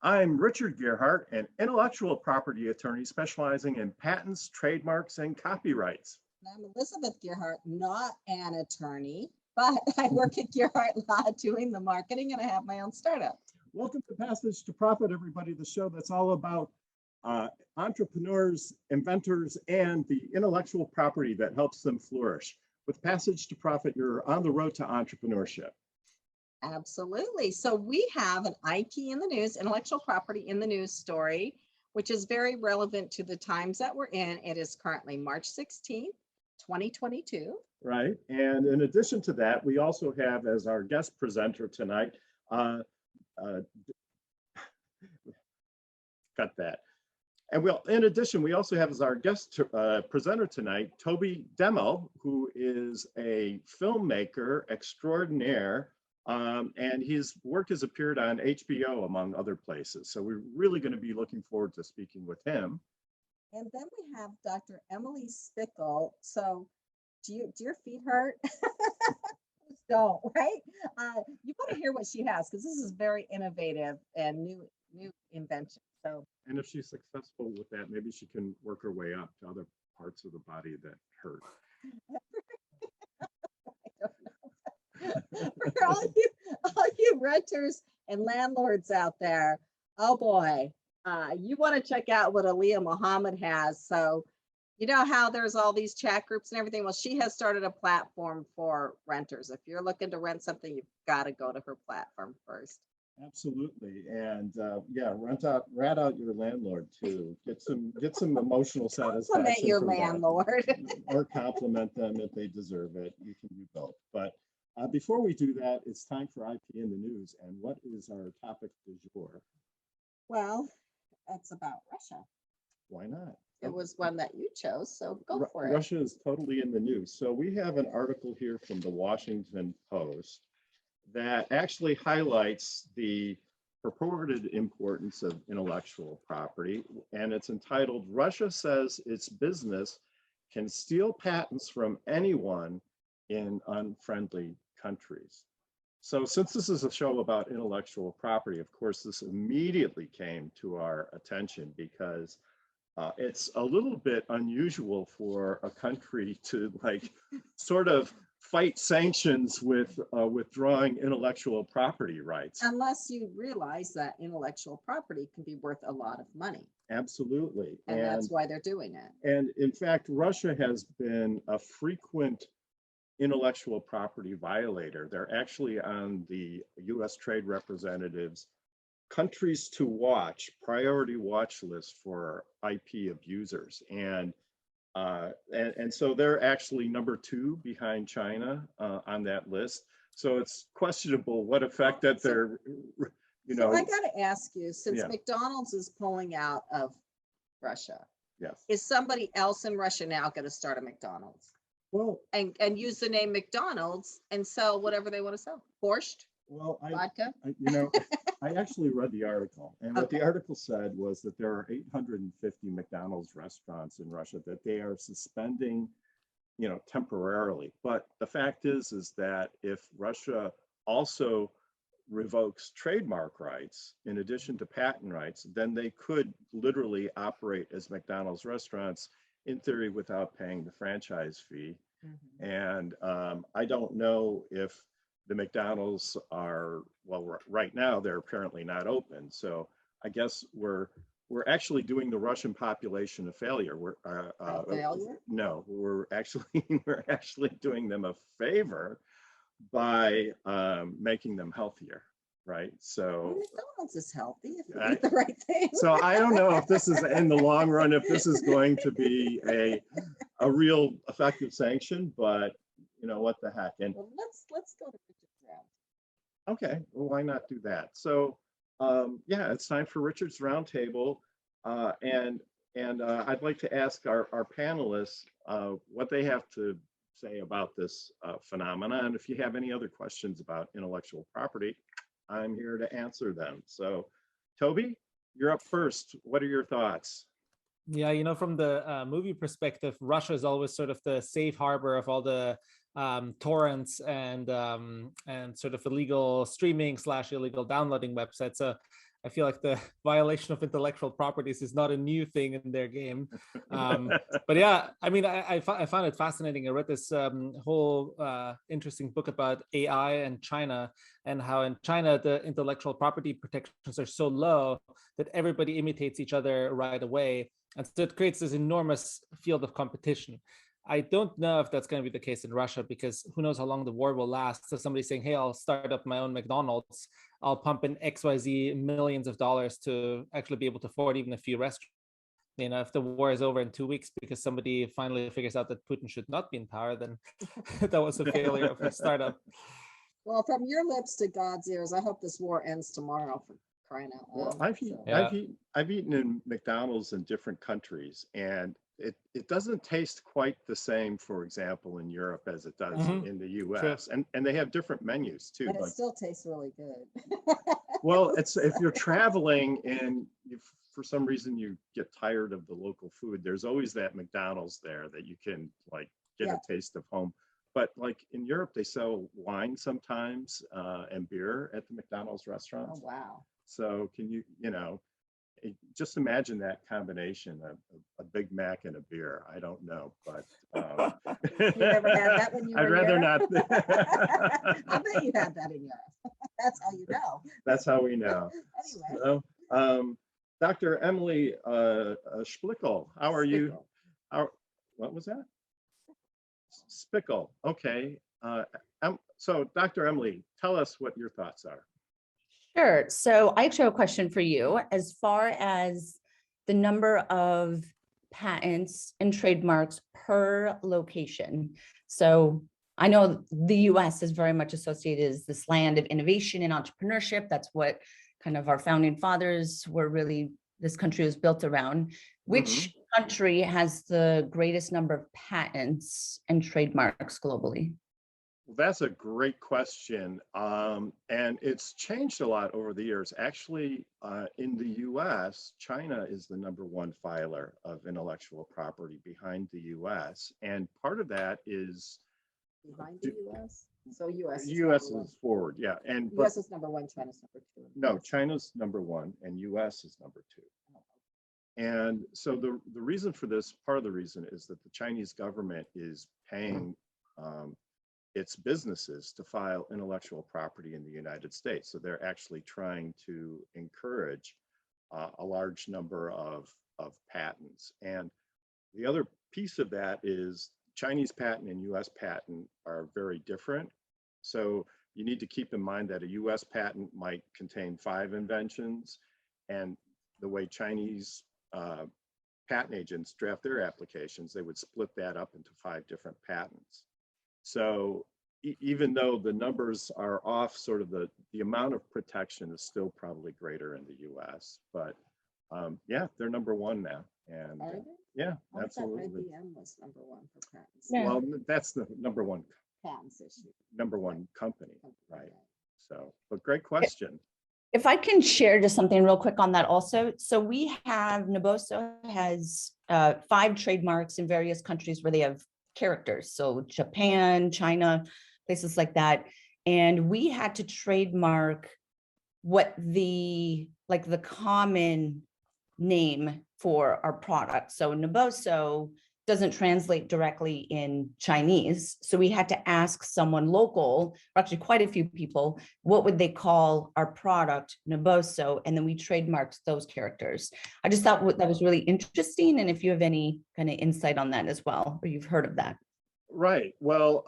I'm Richard Gearhart, an intellectual property attorney specializing in patents, trademarks, and copyrights. I'm Elizabeth Gearhart, not an attorney, but I work at Gearhart Law doing the marketing, and I have my own startup. Welcome to Passage to Profit, everybody, the show that's all about entrepreneurs, inventors, and the intellectual property that helps them flourish. With Passage to Profit, you're on the road to entrepreneurship. Absolutely. So we have an IP in the news, intellectual property in the news story, which is very relevant to the times that we're in. It is currently March 16th, 2022. Right. And in addition to that, we also have as our guest presenter tonight, cut that. And in addition, we also have as our guest presenter tonight, Tobias Deml, who is a filmmaker extraordinaire. And his work has appeared on HBO, among other places. So we're really going to be looking forward to speaking with him. And then we have Dr. Emily Spickle. So do your feet hurt? Don't, right? You want to hear what she has, because this is very innovative and new invention. So, and if she's successful with that, maybe she can work her way up to other parts of the body that hurt. For all you renters and landlords out there, oh boy, you want to check out what Allia Mohamed has. So you know how there's all these chat groups and everything. Well, she has started a platform for renters. If you're looking to rent something, you've got to go to her platform first. Absolutely. And yeah, rat out your landlord too. Get some emotional satisfaction. Compliment your landlord. Or compliment them if they deserve it. You can do both. But before we do that, it's time for IP in the news. And what is our topic du jour? Well, it's about Russia. Why not? It was one that you chose, so go for it. Russia is totally in the news. So we have an article here from the Washington Post that actually highlights the purported importance of intellectual property. And it's entitled, "Russia Says Its Business Can Steal Patents from Anyone in Unfriendly Countries." So since this is a show about intellectual property, of course, this immediately came to our attention because it's a little bit unusual for a country to sort of fight sanctions with withdrawing intellectual property rights. Unless you realize that intellectual property can be worth a lot of money. Absolutely. And that's why they're doing it. And in fact, Russia has been a frequent intellectual property violator. They're actually on the U.S. Trade Representative's countries to watch, priority watch list for IP abusers. And so they're actually number 2 behind China on that list. So it's questionable what effect that they're, So I got to ask you, since McDonald's is pulling out of Russia, yes, is somebody else in Russia now going to start a McDonald's? Well, and use the name McDonald's and sell whatever they want to sell? Borscht? Well, vodka? I actually read the article, and what the article said was that there are 850 McDonald's restaurants in Russia that they are suspending, temporarily. But the fact is that if Russia also revokes trademark rights in addition to patent rights, then they could literally operate as McDonald's restaurants in theory without paying the franchise fee. Mm-hmm. And I don't know if the McDonald's are, well, right now they're apparently not open. So I guess we're actually doing the Russian population a failure. A failure? No, we're actually doing them a favor by making them healthier, right? So McDonald's is healthy if you eat the right thing. So I don't know if this is in the long run, if this is going to be a real effective sanction, but what the heck. And well, let's go to Richard's round. Okay, well, why not do that? So yeah, it's time for Richard's Roundtable, and I'd like to ask our panelists what they have to say about this phenomena, and if you have any other questions about intellectual property, I'm here to answer them. So Toby, you're up first. What are your thoughts? Yeah, from the movie perspective, Russia is always sort of the safe harbor of all the torrents and sort of illegal streaming / illegal downloading websites. So I feel like the violation of intellectual properties is not a new thing in their game. But yeah, I mean, I found it fascinating. I read this whole interesting book about AI and China, and how in China the intellectual property protections are so low that everybody imitates each other right away, and so it creates this enormous field of competition. I don't know if that's going to be the case in Russia, because who knows how long the war will last. So somebody saying, hey, I'll start up my own McDonald's, I'll pump in XYZ millions of dollars to actually be able to afford even a few restaurants. You know, if the war is over in 2 weeks because somebody finally figures out that Putin should not be in power, then that was a failure of a startup. Well, from your lips to God's ears, I hope this war ends tomorrow, for crying out Well, loud. I've eaten in McDonald's in different countries, and it doesn't taste quite the same, for example, in Europe as it does in the US. And they have different menus too. But it Like, still tastes really good. well, it's if you're traveling and for some reason you get tired of the local food, there's always that McDonald's there that you can like get Yeah. a taste of home. But like in Europe, they sell wine sometimes and beer at the McDonald's Oh, restaurants. wow. So can you just imagine that combination, a Big Mac and a beer. I don't know, but You never had that when you were I'd in rather Europe? not. I bet you had that in Europe. That's how you know. That's how we know. Anyway. So, Dr. Emily Splichal, how are you? Spickle. What was that? Spickle. Okay. So, Dr. Emily, tell us what your thoughts are. Sure. So I actually have a question for you. As far as the number of patents and trademarks per location. So I know the US is very much associated as this land of innovation and entrepreneurship. That's what kind of our founding fathers were really, this country was built around. Which country has the greatest number of patents and trademarks globally? Well, that's a great question. And it's changed a lot over the years. Actually, in the US, China is the #1 filer of intellectual property behind the US. And part of that is Behind the US? So US is US number is forward, yeah. And one. US is #1, China's #2. no, China's #1 and US is #2. And so the reason for this, part of the reason is that the Chinese government is paying its businesses to file intellectual property in the United States. So they're actually trying to encourage a large number of patents. And the other piece of that is Chinese patent and US patent are very different. So you need to keep in mind that a US patent might contain 5 inventions, and the way Chinese patent agents draft their applications, they would split that up into 5 different patents. So even though the numbers are off, sort of the amount of protection is still probably greater in the US. But yeah, they're #1 now. And Are they? yeah, I thought absolutely. IBM was #1 for patents. Yeah. Well, that's the #1 Patents issue. #1 company, right? Okay. So, but great question. If I can share just something real quick on that also. So we have, Naboso has 5 trademarks in various countries where they have characters. So Japan, China, places like that. And we had to trademark what the common name for our product. So Naboso doesn't translate directly in Chinese. So we had to ask someone local, or actually quite a few people, what would they call our product, Naboso? And then we trademarked those characters. I just thought that was really interesting. And if you have any kind of insight on that as well, or you've heard of that. Right. Well,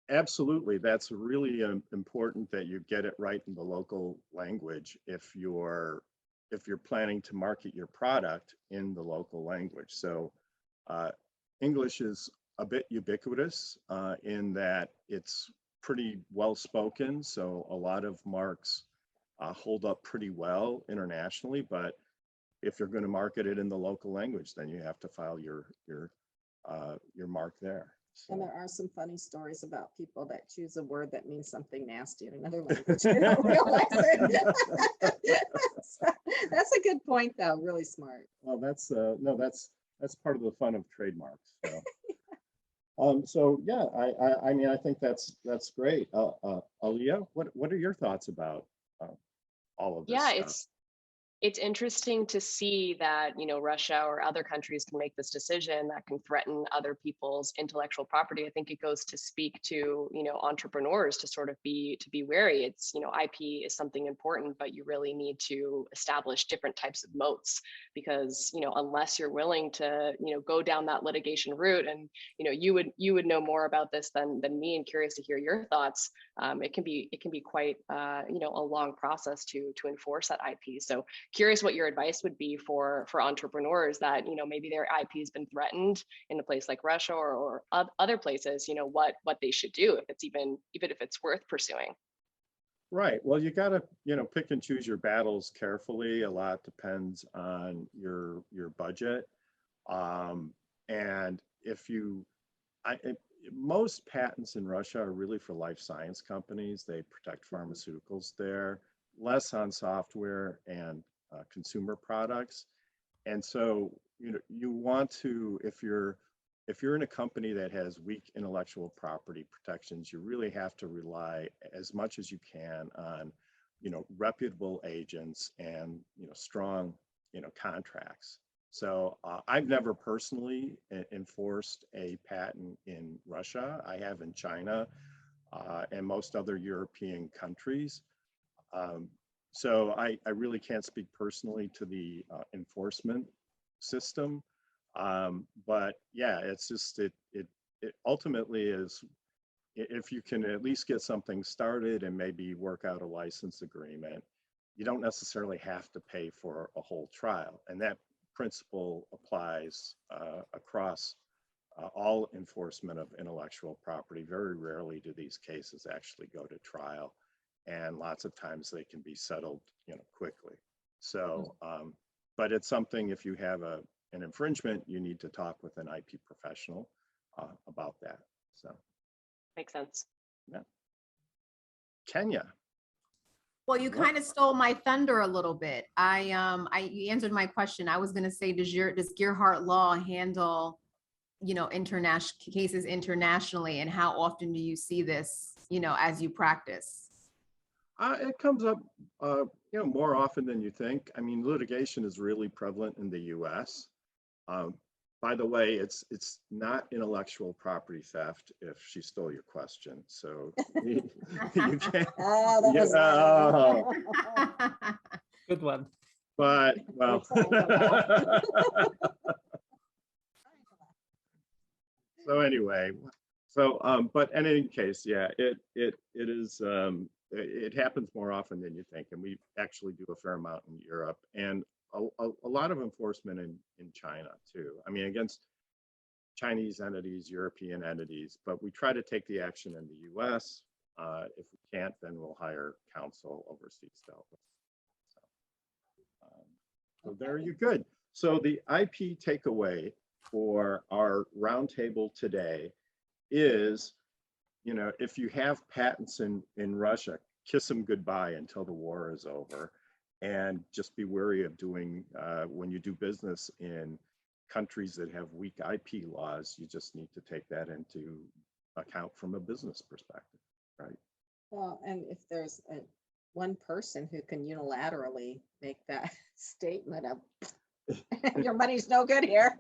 absolutely. That's really important that you get it right in the local language if you're planning to market your product in the local language. So English is a bit ubiquitous in that it's pretty well spoken. So a lot of marks hold up pretty well internationally. But if you're going to market it in the local language, then you have to file your mark there. So. And there are some funny stories about people that choose a word that means something nasty in another language. They don't realize it. That's a good point, though. Really smart. Well, that's no, that's part of the fun of trademarks. So, so yeah, I mean, I think that's great. Allia, what are your thoughts about all of this? Yeah, stuff? It's interesting to see that, Russia or other countries can make this decision that can threaten other people's intellectual property. I think it goes to speak to, entrepreneurs to sort of be wary. It's, IP is something important, but you really need to establish different types of moats because, unless you're willing to, go down that litigation route, and, you would know more about this than me, and curious to hear your thoughts. It can be quite, a long process to enforce that IP. So curious what your advice would be for entrepreneurs that, maybe their IP has been threatened in a place like Russia or other places, what they should do if it's even if it's worth pursuing. Right. Well, you got to, pick and choose your battles carefully. A lot depends on your budget. And if you, most patents in Russia are really for life science companies. They protect pharmaceuticals there, less on software and consumer products. And so, you want to, if you're in a company that has weak intellectual property protections, you really have to rely as much as you can on, reputable agents and, strong, contracts. So I've never personally enforced a patent in Russia. I have in China and most other European countries. So I really can't speak personally to the enforcement system. But yeah, it's just, it ultimately is, if you can at least get something started and maybe work out a license agreement, you don't necessarily have to pay for a whole trial. And that principle applies across all enforcement of intellectual property. Very rarely do these cases actually go to trial. And lots of times they can be settled, quickly. So, but it's something, if you have an infringement, you need to talk with an IP professional about that. So makes sense. Yeah. Kenya. Well, you kind of stole my thunder a little bit. You answered my question. I was going to say, does Gearhart law handle, international cases internationally, and how often do you see this, as you practice? It comes up, more often than you think. I mean, litigation is really prevalent in the U.S. By the way, it's not intellectual property theft if she stole your question. So you can't. Good one. But well. So anyway, but in any case, yeah, it is. It happens more often than you think, and we actually do a fair amount in Europe and a lot of enforcement in China too. I mean, against Chinese entities, European entities, but we try to take the action in the U.S. If we can't, then we'll hire counsel overseas to help us. So there you good. So the IP takeaway for our roundtable today is, if you have patents in Russia, kiss them goodbye until the war is over, and just be wary of doing, when you do business in countries that have weak IP laws, you just need to take that into account from a business perspective, right? Well, and if there's one person who can unilaterally make that statement of your money's no good here.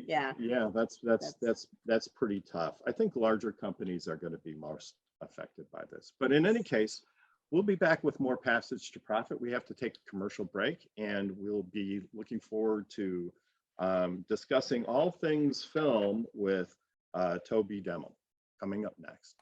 Yeah. Yeah, that's pretty tough. I think larger companies are going to be most affected by this. But in any case, we'll be back with more Passage to Profit. We have to take a commercial break, and we'll be looking forward to discussing all things film with Toby Deml coming up next.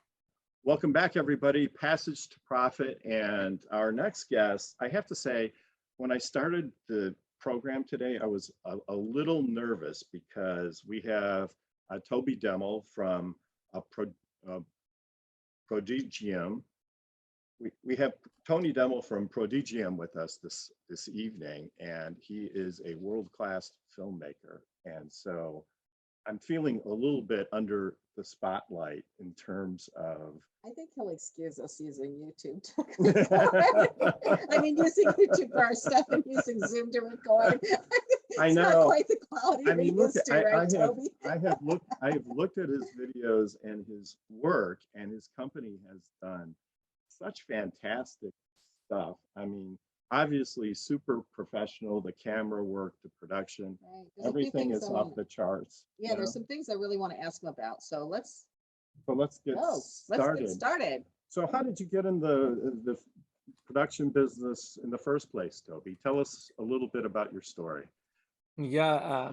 Welcome back, everybody. Passage to Profit, and our next guest, I have to say, when I started the program today, I was a little nervous because we have Toby Deml from Prodigium. We have Tony Deml from Prodigium with us this evening, and he is a world-class filmmaker. And so I'm feeling a little bit under the spotlight in terms of. I think he'll excuse us using YouTube. I mean, using YouTube for our stuff and using Zoom to record. I know. It's not quite the quality I mean, we used to, right, Toby? I have looked at his videos and his work, and his company has done such fantastic stuff. I mean, obviously super professional, the camera work, the production, Right. There's a few everything things is I off wanna- the charts. Yeah, you there's know? some things I really want to ask him about. So let's So let's get go. Let's started. get started. So how did you get in the production business in the first place, Toby? Tell us a little bit about your story. Yeah,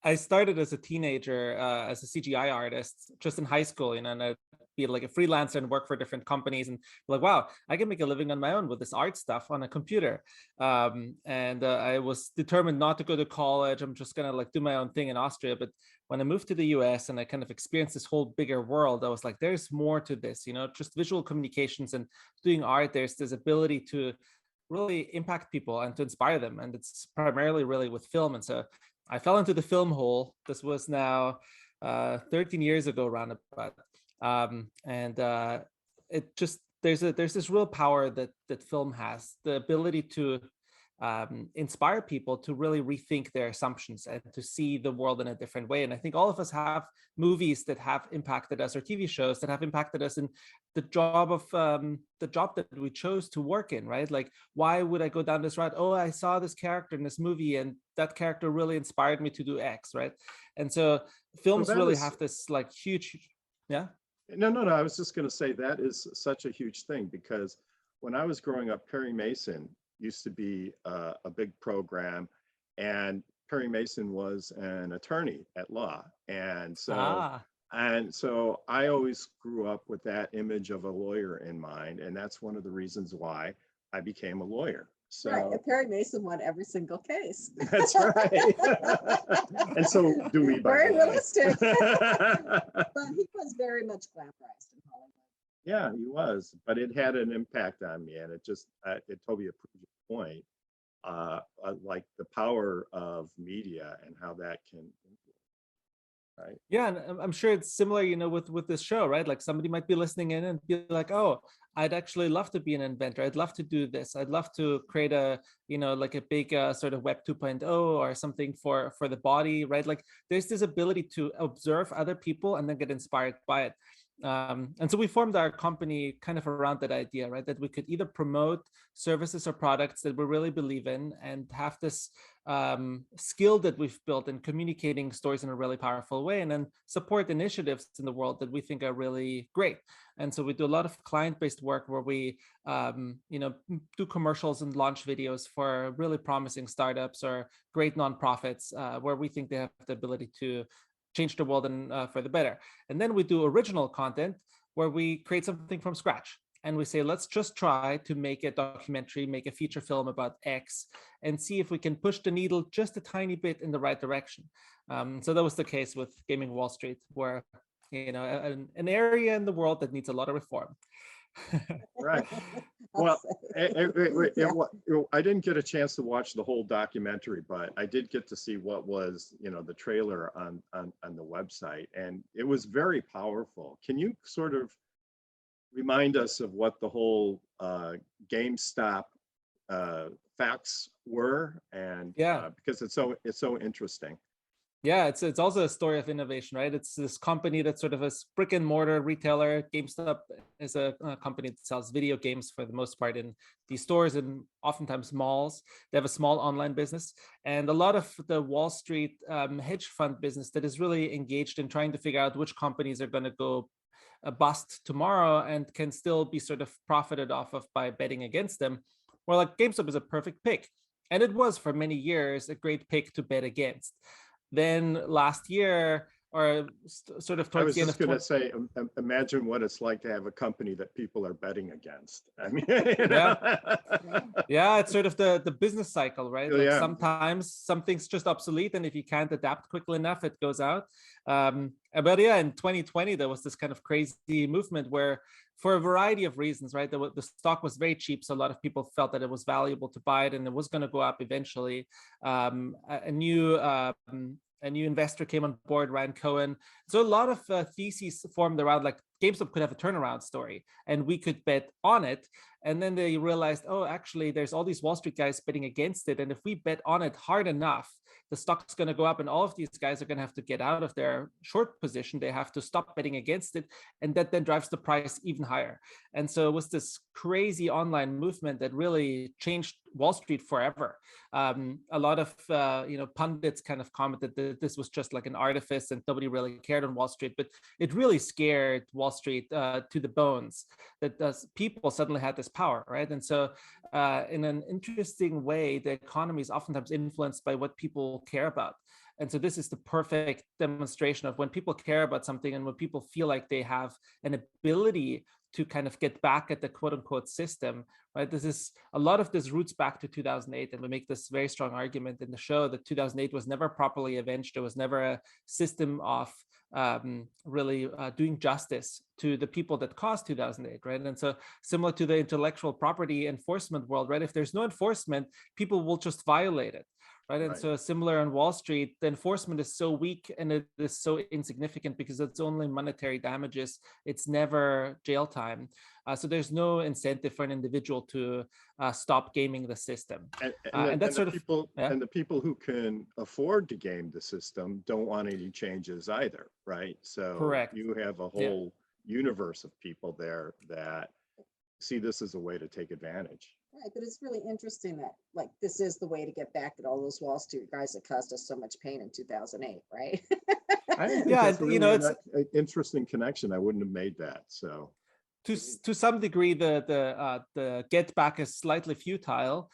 I started as a teenager as a CGI artist, just in high school, and I'd be like a freelancer and work for different companies, and like, wow, I can make a living on my own with this art stuff on a computer. And I was determined not to go to college. I'm just gonna like do my own thing in Austria. But when I moved to the US and I kind of experienced this whole bigger world, I was like, there's more to this, just visual communications and doing art. There's this ability to really impact people and to inspire them. And it's primarily really with film. And so I fell into the film hole. This was now 13 years ago, roundabout. It just, there's this real power that film has, the ability to inspire people to really rethink their assumptions and to see the world in a different way. And I think all of us have movies that have impacted us, or TV shows that have impacted us in the job that we chose to work in, right? Like, why would I go down this route? Oh, I saw this character in this movie and that character really inspired me to do X, right? And so films really have this like huge, yeah. No. I was just going to say that is such a huge thing, because when I was growing up, Perry Mason used to be a big program, and Perry Mason was an attorney at law. And so I always grew up with that image of a lawyer in mind. And that's one of the reasons why I became a lawyer. So Right. And Perry Mason won every single case. that's right. And so do we. Very realistic. But he was very much glamorized in Hollywood. Yeah, he was, but it had an impact on me, and it just it totally proved your point, like the power of media and how that can influence, right? Yeah, and I'm sure it's similar, with this show, right? Like somebody might be listening in and be like, oh, I'd actually love to be an inventor. I'd love to do this. I'd love to create like a big sort of Web 2.0 or something for the body, right? Like there's this ability to observe other people and then get inspired by it. And so we formed our company kind of around that idea, right? That we could either promote services or products that we really believe in and have this skill that we've built in communicating stories in a really powerful way, and then support initiatives in the world that we think are really great. And so we do a lot of client-based work where we, do commercials and launch videos for really promising startups or great nonprofits where we think they have the ability to change the world and for the better. And then we do original content where we create something from scratch. And we say, let's just try to make a documentary, make a feature film about X, and see if we can push the needle just a tiny bit in the right direction. So that was the case with Gaming Wall Street, where, an area in the world that needs a lot of reform. Right. Well, I didn't get a chance to watch the whole documentary, but I did get to see what was, the trailer on the website, and it was very powerful. Can you sort of remind us of what the whole GameStop facts were, and because it's so interesting. Yeah, it's also a story of innovation, right? It's this company that's sort of a brick and mortar retailer. GameStop is a company that sells video games for the most part in these stores and oftentimes malls. They have a small online business, and a lot of the Wall Street hedge fund business that is really engaged in trying to figure out which companies are going to go bust tomorrow and can still be sort of profited off of by betting against them. Well, like GameStop is a perfect pick, and it was for many years a great pick to bet against. Then last year, or sort of towards the end of— I was just going to say, imagine what it's like to have a company that people are betting against. I mean, yeah, it's sort of the business cycle, right? Like Yeah. sometimes something's just obsolete, and if you can't adapt quickly enough, it goes out. But yeah, in 2020, there was this kind of crazy movement where, for a variety of reasons, right, the stock was very cheap, so a lot of people felt that it was valuable to buy it, and it was going to go up eventually. A new investor came on board, Ryan Cohen. So a lot of theses formed around like GameStop could have a turnaround story, and we could bet on it. And then they realized, oh, actually, there's all these Wall Street guys betting against it. And if we bet on it hard enough, the stock's going to go up, and all of these guys are going to have to get out of their short position. They have to stop betting against it. And that then drives the price even higher. And so it was this crazy online movement that really changed Wall Street forever. A lot of pundits kind of commented that this was just like an artifice and nobody really cared on Wall Street, but it really scared Wall Street to the bones, that people suddenly had this power, right? And so in an interesting way, the economy is oftentimes influenced by what people care about. And so this is the perfect demonstration of when people care about something and when people feel like they have an ability to kind of get back at the quote unquote system, right? This is a lot of this roots back to 2008. And we make this very strong argument in the show that 2008 was never properly avenged. There was never a system of really doing justice to the people that caused 2008, right? And so similar to the intellectual property enforcement world, right? If there's no enforcement, people will just violate it. Right. And so similar on Wall Street, the enforcement is so weak and it is so insignificant because it's only monetary damages. It's never jail time. So there's no incentive for an individual to stop gaming the system. And that's sort of people, and the people who can afford to game the system don't want any changes either, right? So correct. You have a whole universe of people there that see this as a way to take advantage. Right, but it's really interesting that like this is the way to get back at all those Wall Street guys that caused us so much pain in 2008, right? Yeah, really it's an interesting connection. I wouldn't have made that. So to some degree, the get back is slightly futile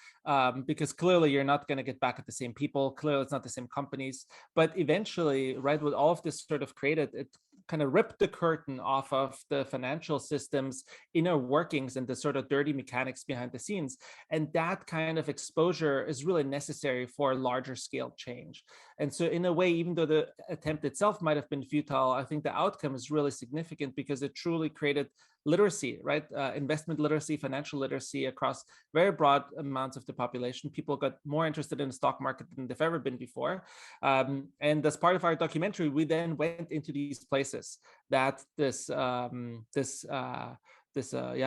because clearly you're not going to get back at the same people. Clearly, it's not the same companies. But eventually, right, with all of this sort of created, it kind of ripped the curtain off of the financial system's inner workings and the sort of dirty mechanics behind the scenes. And that kind of exposure is really necessary for larger scale change. And so in a way, even though the attempt itself might have been futile, I think the outcome is really significant because it truly created literacy, right? Investment literacy, financial literacy across very broad amounts of the population. People got more interested in the stock market than they've ever been before. And as part of our documentary, we then went into these places that this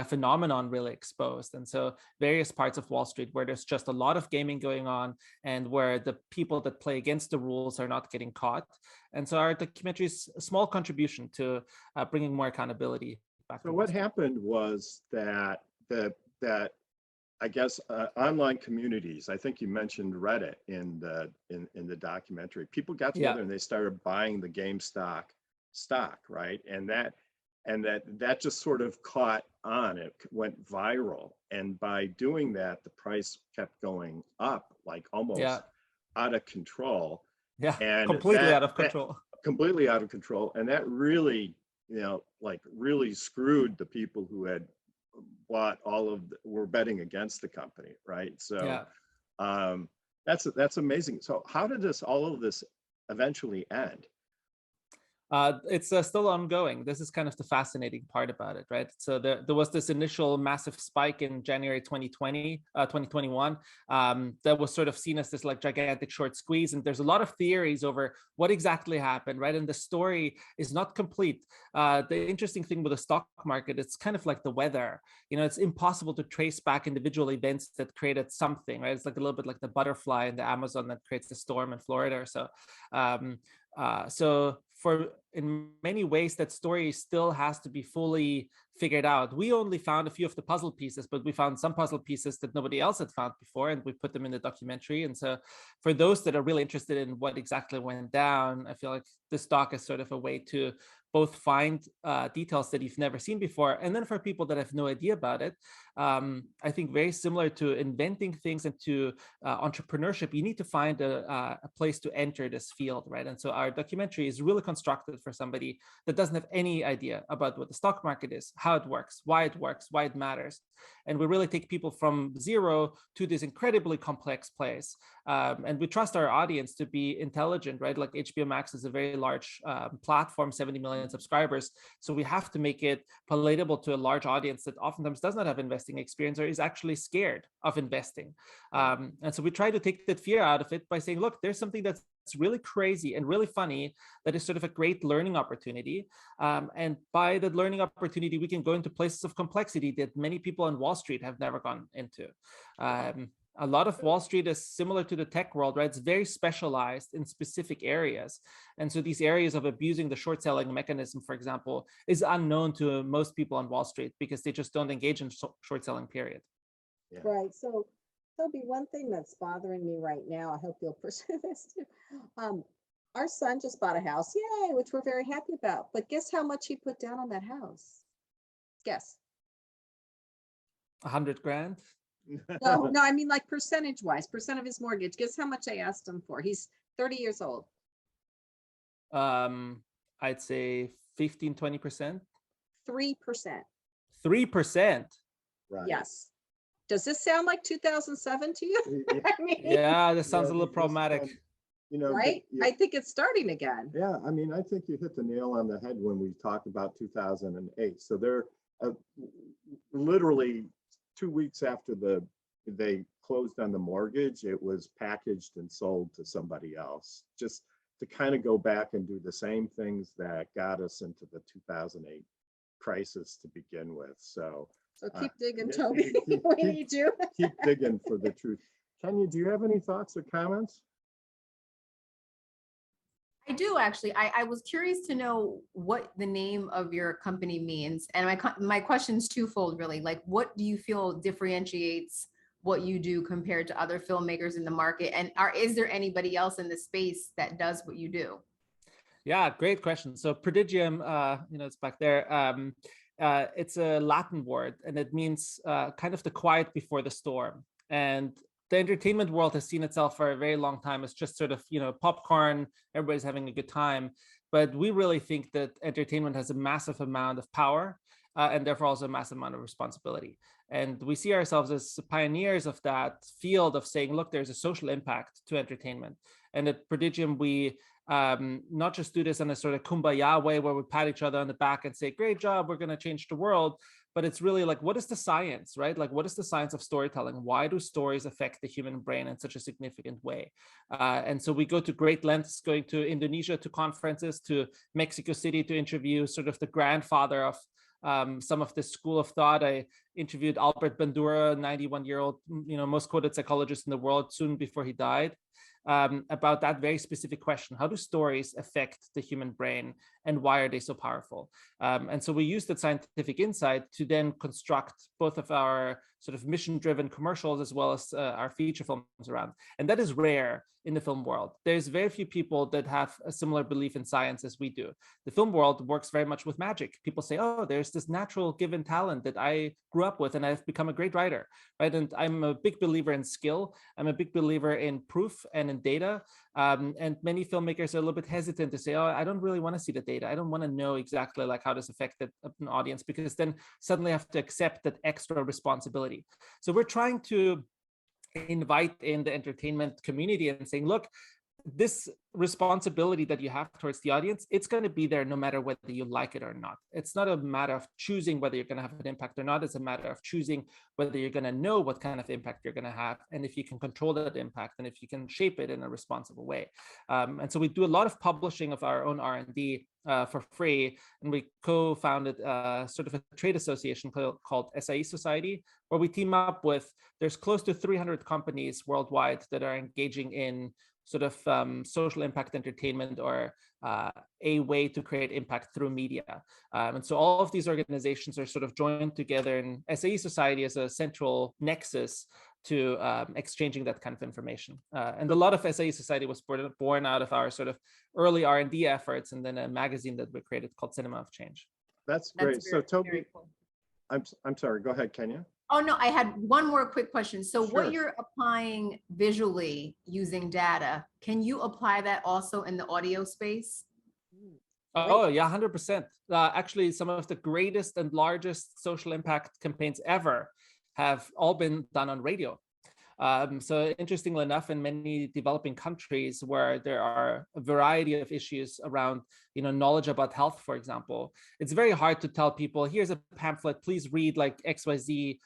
phenomenon really exposed. And so various parts of Wall Street where there's just a lot of gaming going on and where the people that play against the rules are not getting caught. And so our documentary is a small contribution to bringing more accountability back. So what happened was that I guess online communities, I think you mentioned Reddit in the documentary, people got together and they started buying the GameStop stock, right? And that just sort of caught on. It went viral, and by doing that, the price kept going up, like almost out of control. Yeah, and completely out of control. Completely out of control, and that really, really screwed the people who had bought were betting against the company, right? So that's amazing. So how did all of this eventually end? It's still ongoing. This is kind of the fascinating part about it, right? So there was this initial massive spike in January 2021 that was sort of seen as this like gigantic short squeeze. And there's a lot of theories over what exactly happened, right? And the story is not complete. The interesting thing with the stock market, it's kind of like the weather. It's impossible to trace back individual events that created something, right? It's like a little bit like the butterfly in the Amazon that creates the storm in Florida or so. In many ways, that story still has to be fully figured out. We only found a few of the puzzle pieces, but we found some puzzle pieces that nobody else had found before, and we put them in the documentary. And so for those that are really interested in what exactly went down, I feel like this doc is sort of a way to both find details that you've never seen before. And then for people that have no idea about it, I think very similar to inventing things and to entrepreneurship, you need to find a place to enter this field, right? And so our documentary is really constructed for somebody that doesn't have any idea about what the stock market is, how it works, why it matters. And we really take people from zero to this incredibly complex place. And we trust our audience to be intelligent, right? Like HBO Max is a very large platform, 70 million subscribers. So we have to make it palatable to a large audience that oftentimes does not have investing experience or is actually scared of investing. And so we try to take that fear out of it by saying, look, there's something that's really crazy and really funny, that is sort of a great learning opportunity. And by the learning opportunity, we can go into places of complexity that many people on Wall Street have never gone into. A lot of Wall Street is similar to the tech world, right? It's very specialized in specific areas. And so these areas of abusing the short selling mechanism, for example, is unknown to most people on Wall Street because they just don't engage in short selling, period. Yeah. Right. So, Toby, one thing that's bothering me right now, I hope you'll pursue this too. Our son just bought a house, yay, which we're very happy about. But guess how much he put down on that house? Guess. 100 grand. No, I mean like percentage wise, percent of his mortgage. Guess how much I asked him for? He's 30 years old. I'd say 15, 20%. 3%. 3%. Right. Yes. Does this sound like 2007 to you? I mean, Yeah, this sounds a little this, problematic. You know, right? I think it's starting again. yeah, I mean, I think you hit the nail on the head when we talked about 2008. So they're literally 2 weeks after they closed on the mortgage, it was packaged and sold to somebody else, just to kind of go back and do the same things that got us into the 2008 crisis to begin with. So Keep digging, yeah, Toby. keep- We keep- need you. keep digging for the truth. Kenya, do you have any thoughts or comments? I do actually. I was curious to know what the name of your company means. And my question's twofold, really. Like, what do you feel differentiates what you do compared to other filmmakers in the market? And is there anybody else in the space that does what you do? Yeah, great question. So Prodigium, it's back there. It's a Latin word, and it means kind of the quiet before the storm. And the entertainment world has seen itself for a very long time as just sort of, popcorn, everybody's having a good time. But we really think that entertainment has a massive amount of power and therefore also a massive amount of responsibility. And we see ourselves as pioneers of that field of saying, look, there's a social impact to entertainment. And at Prodigium, we not just do this in a sort of kumbaya way where we pat each other on the back and say, great job, we're going to change the world. But it's really like, what is the science, right? Like, what is the science of storytelling? Why do stories affect the human brain in such a significant way? And so we go to great lengths, going to Indonesia, to conferences, to Mexico City to interview sort of the grandfather of some of this school of thought. I interviewed Albert Bandura, 91-year-old, most quoted psychologist in the world, soon before he died, about that very specific question. How do stories affect the human brain, and why are they so powerful? And so we use that scientific insight to then construct both of our sort of mission-driven commercials as well as our feature films around. And that is rare in the film world. There's very few people that have a similar belief in science as we do. The film world works very much with magic. People say, oh, there's this natural given talent that I grew up with and I've become a great writer, right? And I'm a big believer in skill. I'm a big believer in proof and in data. And many filmmakers are a little bit hesitant to say, oh, I don't really want to see the data. I don't want to know exactly like how this affected an audience, because then suddenly I have to accept that extra responsibility. So we're trying to invite in the entertainment community and saying, look, this responsibility that you have towards the audience, it's going to be there no matter whether you like it or not. It's not a matter of choosing whether you're going to have an impact or not. It's a matter of choosing whether you're going to know what kind of impact you're going to have, and if you can control that impact, and if you can shape it in a responsible way. And so we do a lot of publishing of our own R&D for free, and we co-founded sort of a trade association called SIE Society, where we team up with, there's close to 300 companies worldwide that are engaging in sort of social impact entertainment, or a way to create impact through media. And so all of these organizations are sort of joined together in SAE Society as a central nexus to exchanging that kind of information. And a lot of SAE Society was born out of our sort of early R&D efforts, and then a magazine that we created called Cinema of Change. That's great. So Toby, very cool. I'm sorry, go ahead, Kenya. Oh, no, I had one more quick question. So Sure. what you're applying visually using data, can you apply that also in the audio space? Oh, yeah, 100%. Actually, some of the greatest and largest social impact campaigns ever have all been done on radio. So interestingly enough, in many developing countries where there are a variety of issues around, knowledge about health, for example, it's very hard to tell people, here's a pamphlet, please read like XYZ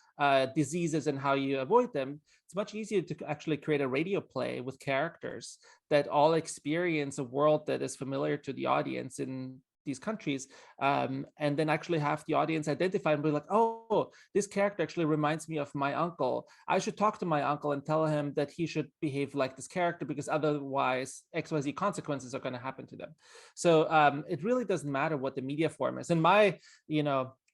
diseases and how you avoid them. It's much easier to actually create a radio play with characters that all experience a world that is familiar to the audience in these countries, and then actually have the audience identify and be like, oh, this character actually reminds me of my uncle. I should talk to my uncle and tell him that he should behave like this character, because otherwise XYZ consequences are going to happen to them. So it really doesn't matter what the media form is. In my,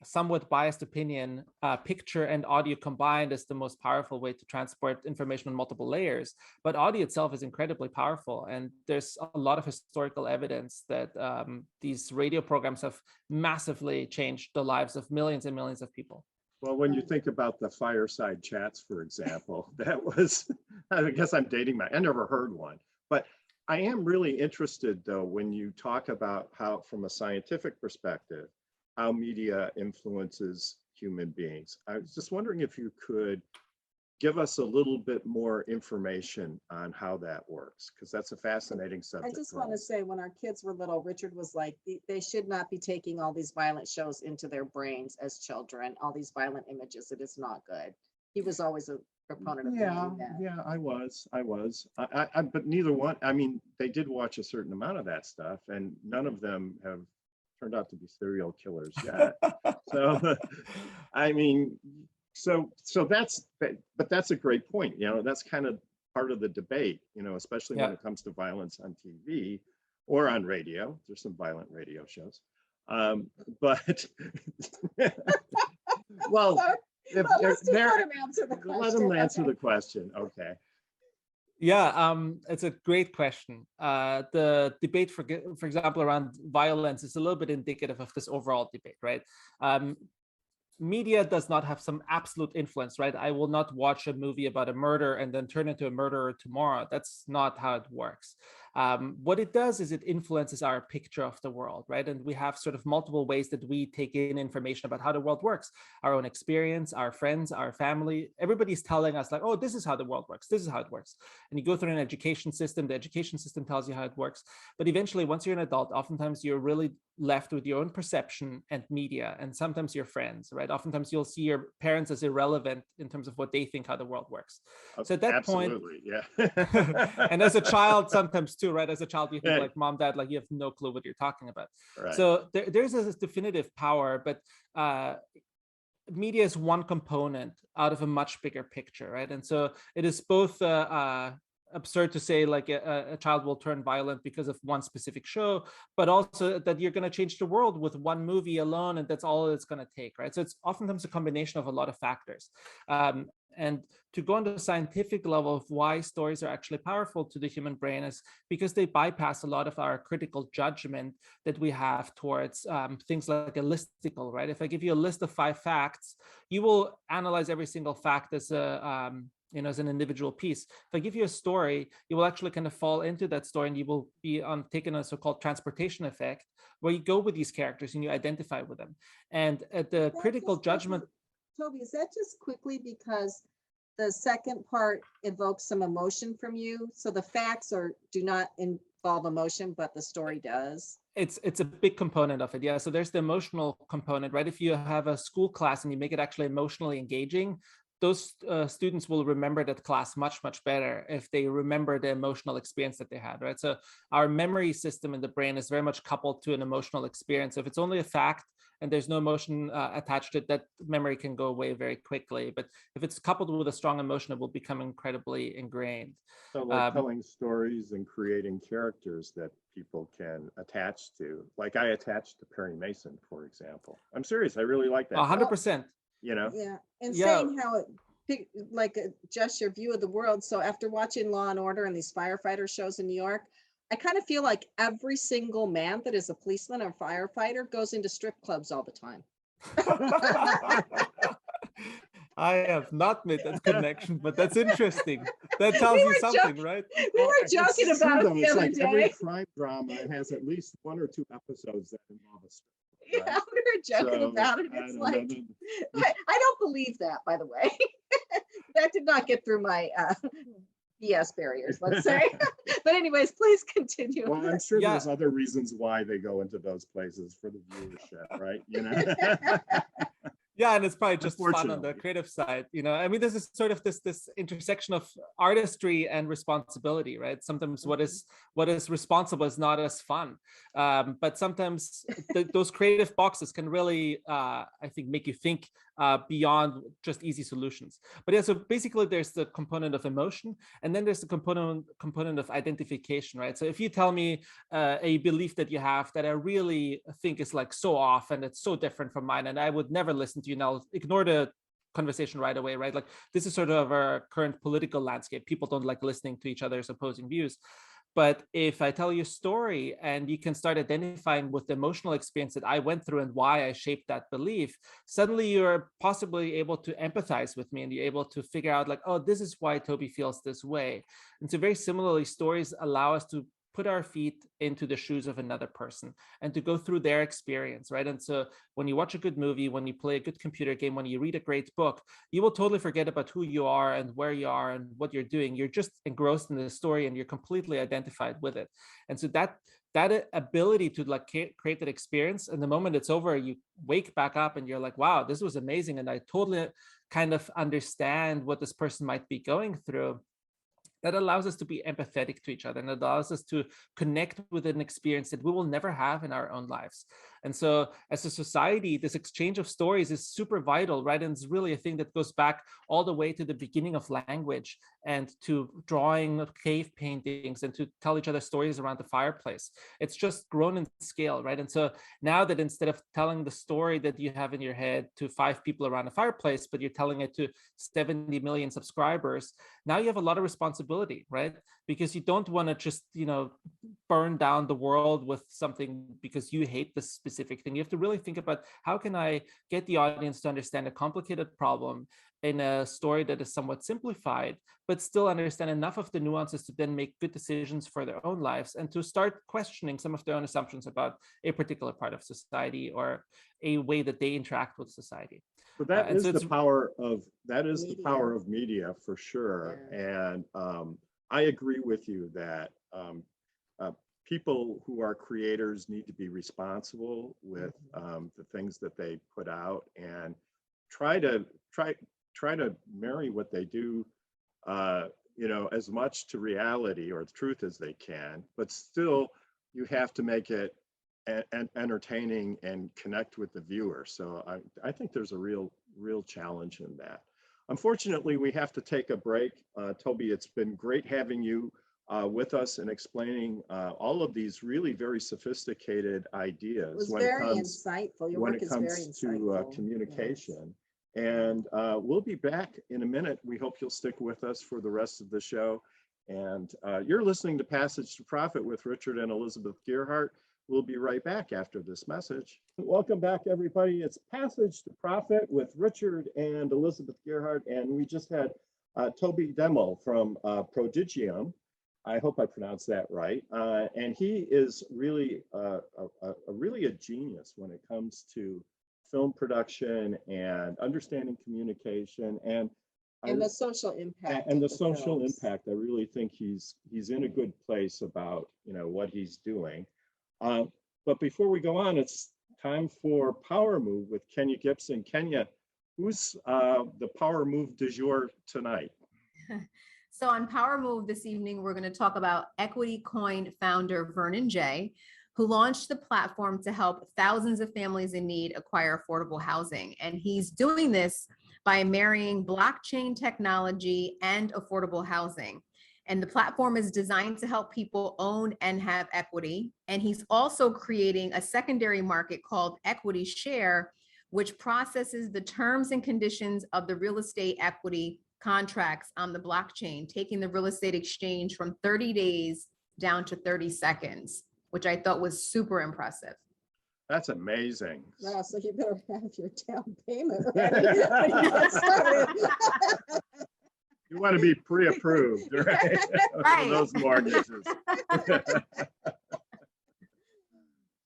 somewhat biased opinion, picture and audio combined is the most powerful way to transport information on multiple layers. But audio itself is incredibly powerful. And there's a lot of historical evidence that these radio programs have massively changed the lives of millions and millions of people. Well, when you think about the fireside chats, for example, that was, I guess I'm dating I never heard one, but I am really interested though, when you talk about how, from a scientific perspective, how media influences human beings. I was just wondering if you could give us a little bit more information on how that works, because that's a fascinating subject. I just want to say, when our kids were little, Richard was like, they should not be taking all these violent shows into their brains as children, all these violent images. It is not good. He was always a proponent of doing that. Yeah, I was. But neither one, I mean, they did watch a certain amount of that stuff, and none of them have turned out to be serial killers yet. So, I mean, so that's, but that's a great point. That's kind of part of the debate, especially when it comes to violence on TV or on radio. There's some violent radio shows. But, well, Let's just let him answer the question. Let him answer the question. Okay. Yeah, it's a great question. The debate, for example, around violence is a little bit indicative of this overall debate, right? Media does not have some absolute influence, right? I will not watch a movie about a murder and then turn into a murderer tomorrow. That's not how it works. What it does is it influences our picture of the world, right? And we have sort of multiple ways that we take in information about how the world works. Our own experience, our friends, our family, everybody's telling us like, oh, this is how the world works. This is how it works. And you go through an education system, the education system tells you how it works. But eventually, once you're an adult, oftentimes you're really left with your own perception and media, and sometimes your friends, right? Oftentimes you'll see your parents as irrelevant in terms of what they think how the world works. So at that Absolutely, point, yeah. and as a child, sometimes too, right? As a child, you think like, mom, dad, like you have no clue what you're talking about. Right. So there's this definitive power, but media is one component out of a much bigger picture, right? And so it is both absurd to say like a child will turn violent because of one specific show, but also that you're going to change the world with one movie alone, and that's all it's going to take, right? So it's oftentimes a combination of a lot of factors. And to go on the scientific level of why stories are actually powerful to the human brain is because they bypass a lot of our critical judgment that we have towards things like a listicle, right? If I give you a list of 5 facts, you will analyze every single fact as a as an individual piece. If I give you a story, you will actually kind of fall into that story, and you will be taken a so-called transportation effect, where you go with these characters and you identify with them. And at the critical judgment. Toby, is that just quickly because the second part evokes some emotion from you? So the facts do not involve emotion, but the story does. It's a big component of it, yeah. So there's the emotional component, right? If you have a school class and you make it actually emotionally engaging, those students will remember that class much, much better if they remember the emotional experience that they had, right? So our memory system in the brain is very much coupled to an emotional experience. So if it's only a fact and there's no emotion attached to it, that memory can go away very quickly. But if it's coupled with a strong emotion, it will become incredibly ingrained. So like telling stories and creating characters that people can attach to. Like I attached to Perry Mason, for example. I'm serious, I really like that. 100%. Yeah, and saying how it adjusts your view of the world. So after watching Law and Order and these firefighter shows in New York, I kind of feel like every single man that is a policeman or firefighter goes into strip clubs all the time. I have not made that connection, but that's interesting. That tells you something, right? We were joking about it the other Every day. crime drama has at least 1 or 2 episodes that involve a strip. Yeah, right? we were joking So, about it. I It's don't like, know. I don't believe that, by the way. That did not get through my BS barriers, let's say. But anyways, please continue. Well, I'm sure Yeah. there's other reasons why they go into those places for the viewership, right? You know? Yeah, and it's probably just fun on the Unfortunately. creative side, you know. I mean, this is sort of this intersection of artistry and responsibility, right? Sometimes what is responsible is not as fun, but sometimes those creative boxes can really, I think, make you think beyond just easy solutions. But yeah, so basically, there's the component of emotion, and then there's the component of identification, right? So if you tell me a belief that you have that I really think is like so off and it's so different from mine, and I would never listen to you, now ignore the conversation right away, right? Like this is sort of our current political landscape. People don't like listening to each other's opposing views. But if I tell you a story and you can start identifying with the emotional experience that I went through and why I shaped that belief, suddenly you're possibly able to empathize with me and you're able to figure out like, oh, this is why Toby feels this way. And so very similarly, stories allow us to put our feet into the shoes of another person and to go through their experience, right? And so when you watch a good movie, when you play a good computer game, when you read a great book, you will totally forget about who you are and where you are and what you're doing. You're just engrossed in the story and you're completely identified with it. And so that ability to like create that experience, and the moment it's over, you wake back up and you're like, wow, this was amazing. And I totally kind of understand what this person might be going through. That allows us to be empathetic to each other, and it allows us to connect with an experience that we will never have in our own lives. And so as a society, this exchange of stories is super vital, right? And it's really a thing that goes back all the way to the beginning of language and to drawing cave paintings and to tell each other stories around the fireplace. It's just grown in scale, right? And so now that instead of telling the story that you have in your head to 5 people around a fireplace, but you're telling it to 70 million subscribers, now you have a lot of responsibility, right? Because you don't want to just, burn down the world with something because you hate this specific thing. You have to really think about, how can I get the audience to understand a complicated problem in a story that is somewhat simplified, but still understand enough of the nuances to then make good decisions for their own lives and to start questioning some of their own assumptions about a particular part of society or a way that they interact with society. So that And is so the it's- power of the power Media. of media for sure. Yeah. And I agree with you that people who are creators need to be responsible with the things that they put out and try to marry what they do, as much to reality or the truth as they can. But still, you have to make it entertaining and connect with the viewer. So I think there's a real challenge in that. Unfortunately, we have to take a break. Toby, it's been great having you with us and explaining all of these really very sophisticated ideas It was when very it comes insightful. Your when work it is very comes to insightful. communication. And we'll be back in a minute. We hope you'll stick with us for the rest of the show. And you're listening to Passage to Profit with Richard and Elizabeth Gearhart. We'll be right back after this message. Welcome back, everybody. It's Passage to Profit with Richard and Elizabeth Gearhart. And we just had Toby Deml from Prodigium. I hope I pronounced that right. And he is really a genius when it comes to film production and understanding communication and And the social impact. and the of social films. impact. I really think he's in a good place about what he's doing. But before we go on, it's time for Power Move with Kenya Gipson. Kenya, who's the Power Move du jour tonight? So on Power Move this evening, we're going to talk about Equity Coin founder Vernon Jay, who launched the platform to help thousands of families in need acquire affordable housing. And he's doing this by marrying blockchain technology and affordable housing. And the platform is designed to help people own and have equity. And he's also creating a secondary market called Equity Share, which processes the terms and conditions of the real estate equity contracts on the blockchain, taking the real estate exchange from 30 days down to 30 seconds, which I thought was super impressive. That's amazing. Wow, so you better have your down payment ready when you get started. You want to be pre-approved, right? Right. For those mortgages.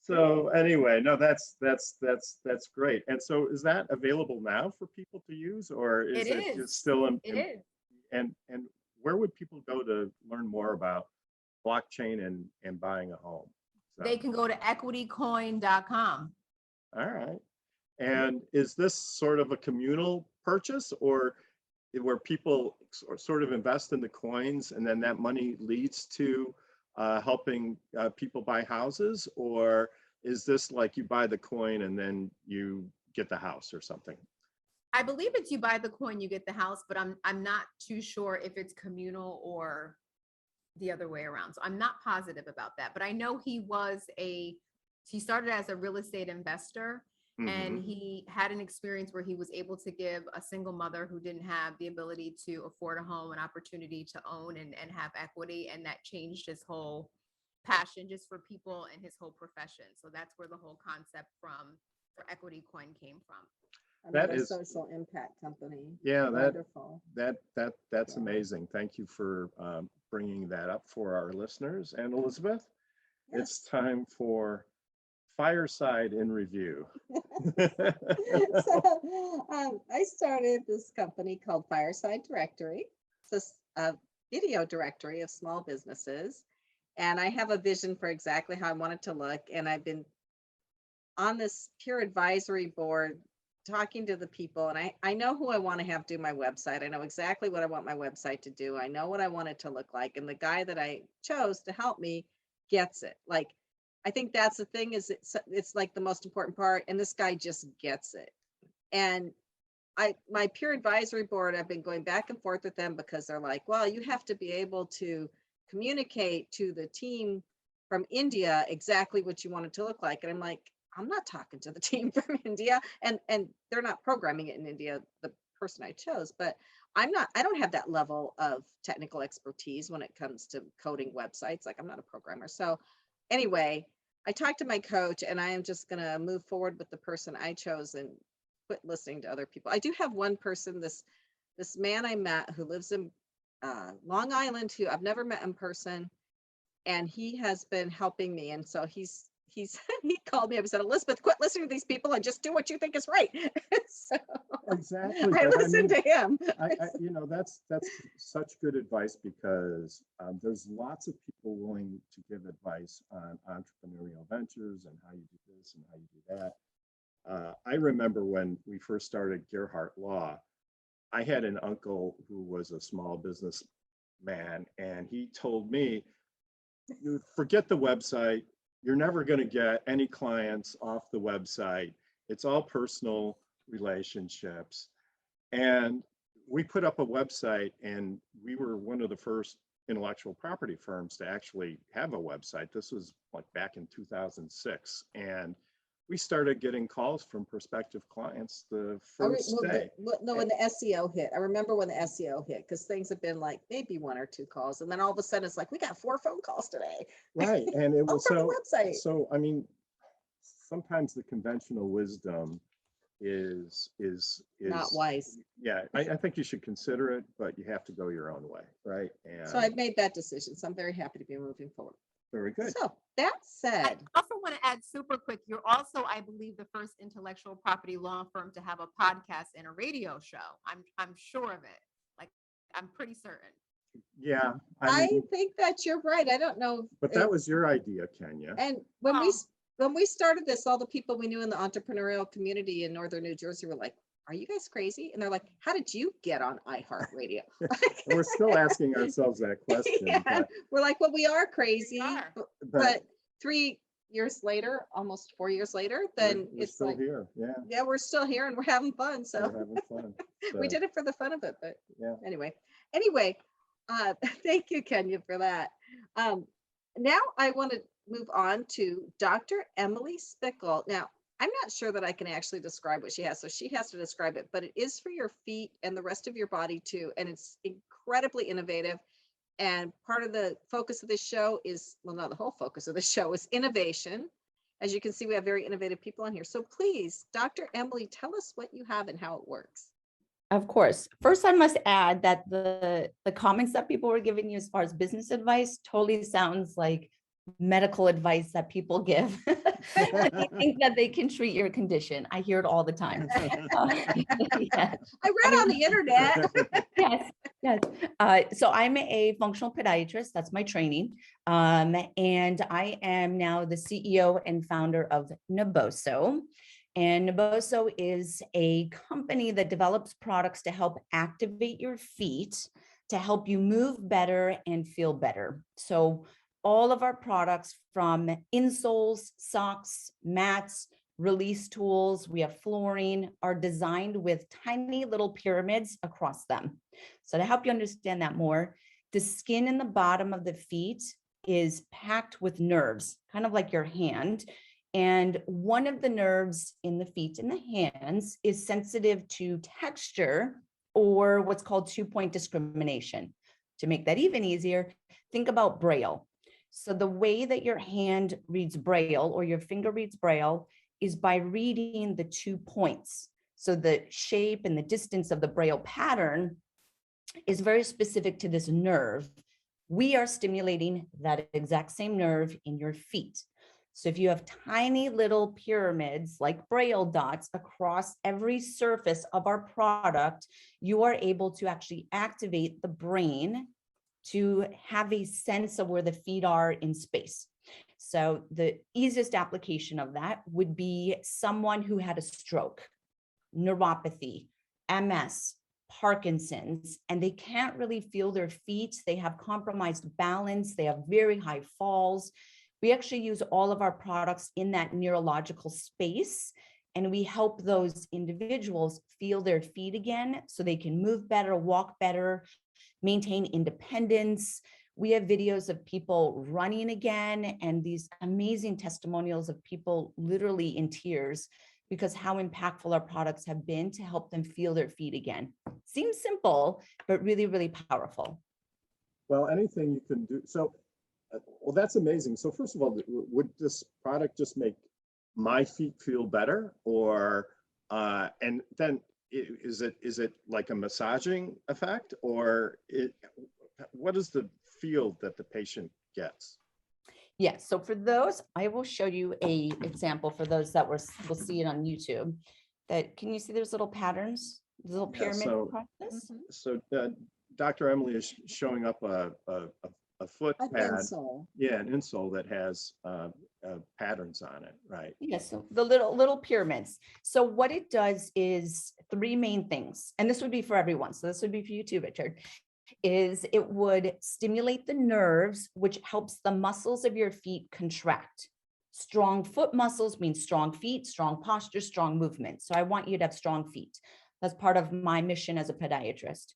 So anyway, no, that's great. And so is that available now for people to use, or is It it is. just still in, It is. and where would people go to learn more about blockchain and buying a home? So, They can go to equitycoin.com. all right. And is this sort of a communal purchase, or where people sort of invest in the coins and then that money leads to helping people buy houses? Or is this like you buy the coin and then you get the house or something? I believe it's you buy the coin, you get the house, but I'm not too sure if it's communal or the other way around. So I'm not positive about that, but I know he started as a real estate investor. And he had an experience where he was able to give a single mother who didn't have the ability to afford a home an opportunity to own and have equity. And that changed his whole passion just for people and his whole profession. So that's where the whole concept for Equity Coin came from. That Another is- social impact company. Yeah, Wonderful. that's Yeah. amazing. Thank you for bringing that up for our listeners. And Elizabeth, it's time for Fireside in Review. So I started this company called Fireside Directory. It's a video directory of small businesses. And I have a vision for exactly how I want it to look. And I've been on this peer advisory board talking to the people. And I know who I want to have do my website. I know exactly what I want my website to do. I know what I want it to look like. And the guy that I chose to help me gets it. Like, I think that's the thing, is it's like the most important part, and this guy just gets it. And my peer advisory board, I've been going back and forth with them because they're like, well, you have to be able to communicate to the team from India exactly what you want it to look like. And I'm like, I'm not talking to the team from India, and they're not programming it in India, the person I chose, but I don't have that level of technical expertise when it comes to coding websites. Like, I'm not a programmer. So anyway, I talked to my coach, and I am just going to move forward with the person I chose and quit listening to other people. I do have one person, this man I met who lives in Long Island, who I've never met in person, and he has been helping me. And so he called me up and said, Elizabeth, quit listening to these people and just do what you think is right. So Exactly. I but listened to him. That's such good advice, because there's lots of people willing to give advice on entrepreneurial ventures and how you do this and how you do that. I remember when we first started Gearhart Law, I had an uncle who was a small business man, and he told me, you forget the website. You're never going to get any clients off the website. It's all personal relationships. And we put up a website, and we were one of the first intellectual property firms to actually have a website. This was like back in 2006. And we started getting calls from prospective clients the first day. No, when the SEO hit, I remember when the SEO hit, because things have been like maybe 1 or 2 calls, and then all of a sudden it's like, we got 4 phone calls today. Right, and it was from the website. So I mean, sometimes the conventional wisdom is Not wise. Yeah, I think you should consider it, but you have to go your own way, right? And So I've made that decision. So I'm very happy to be moving forward. very good. So that I said, also want to add super quick, you're also, I believe, the first intellectual property law firm to have a podcast and a radio show. I'm sure of it. Like, I'm pretty certain. Yeah, I mean, think that you're right. I don't know. but that was your idea, Kenya. And when we started this, all the people we knew in the entrepreneurial community in Northern New Jersey were like, are you guys crazy? And they're like, how did you get on iHeartRadio? We're still asking ourselves that question. Yeah, we're like, well, we are crazy. We are. But 3 years later, almost 4 years later, then we're it's still like, here. yeah, we're still here and we're having fun. So We're having fun. we So, did it for the fun of it. But Yeah. anyway, thank you, Kenya, for that. Now I want to move on to Dr. Emily Spickle. Now, I'm not sure that I can actually describe what she has, so she has to describe it, but it is for your feet and the rest of your body too, and it's incredibly innovative. And part of the focus of this show is, well, not the whole focus of the show, is innovation. As you can see, we have very innovative people on here. So please, Dr. Emily, tell us what you have and how it works. Of course. First, I must add that the comments that people were giving you as far as business advice totally sounds like medical advice that people give. When they think that they can treat your condition. I hear it all the time. Yes. I read on the internet. Yes, yes. So I'm a functional podiatrist. That's my training. And I am now the CEO and founder of Naboso. And Naboso is a company that develops products to help activate your feet, to help you move better and feel better. So all of our products, from insoles, socks, mats, release tools, we have flooring, are designed with tiny little pyramids across them. So to help you understand that more, the skin in the bottom of the feet is packed with nerves, kind of like your hand. And one of the nerves in the feet and the hands is sensitive to texture, or what's called 2-point discrimination. To make that even easier, think about Braille. So the way that your hand reads Braille or your finger reads Braille is by reading the 2 points. So the shape and the distance of the Braille pattern is very specific to this nerve. We are stimulating that exact same nerve in your feet. So if you have tiny little pyramids like Braille dots across every surface of our product, you are able to actually activate the brain to have a sense of where the feet are in space. So the easiest application of that would be someone who had a stroke, neuropathy, MS, Parkinson's, and they can't really feel their feet. They have compromised balance. They have very high falls. We actually use all of our products in that neurological space, and we help those individuals feel their feet again so they can move better, walk better, maintain independence. We have videos of people running again, and these amazing testimonials of people literally in tears because how impactful our products have been to help them feel their feet again. Seems simple, but really, really powerful. Well, anything you can do. So, well, that's amazing. So first of all, would this product just make my feet feel better, or, and then is it like a massaging effect, or what is the feel that the patient gets? Yes, so for those, I will show you a example for those that will see it on YouTube. That, can you see those little patterns, the little pyramid across this? So Dr. Emily is showing up a foot An pad. insole. Yeah, an insole that has patterns on it, right? Yes, so the little pyramids. So what it does is 3 main things, and this would be for everyone. So this would be for you too, Richard. Is it would stimulate the nerves, which helps the muscles of your feet contract. Strong foot muscles means strong feet, strong posture, strong movement. So I want you to have strong feet. That's part of my mission as a podiatrist.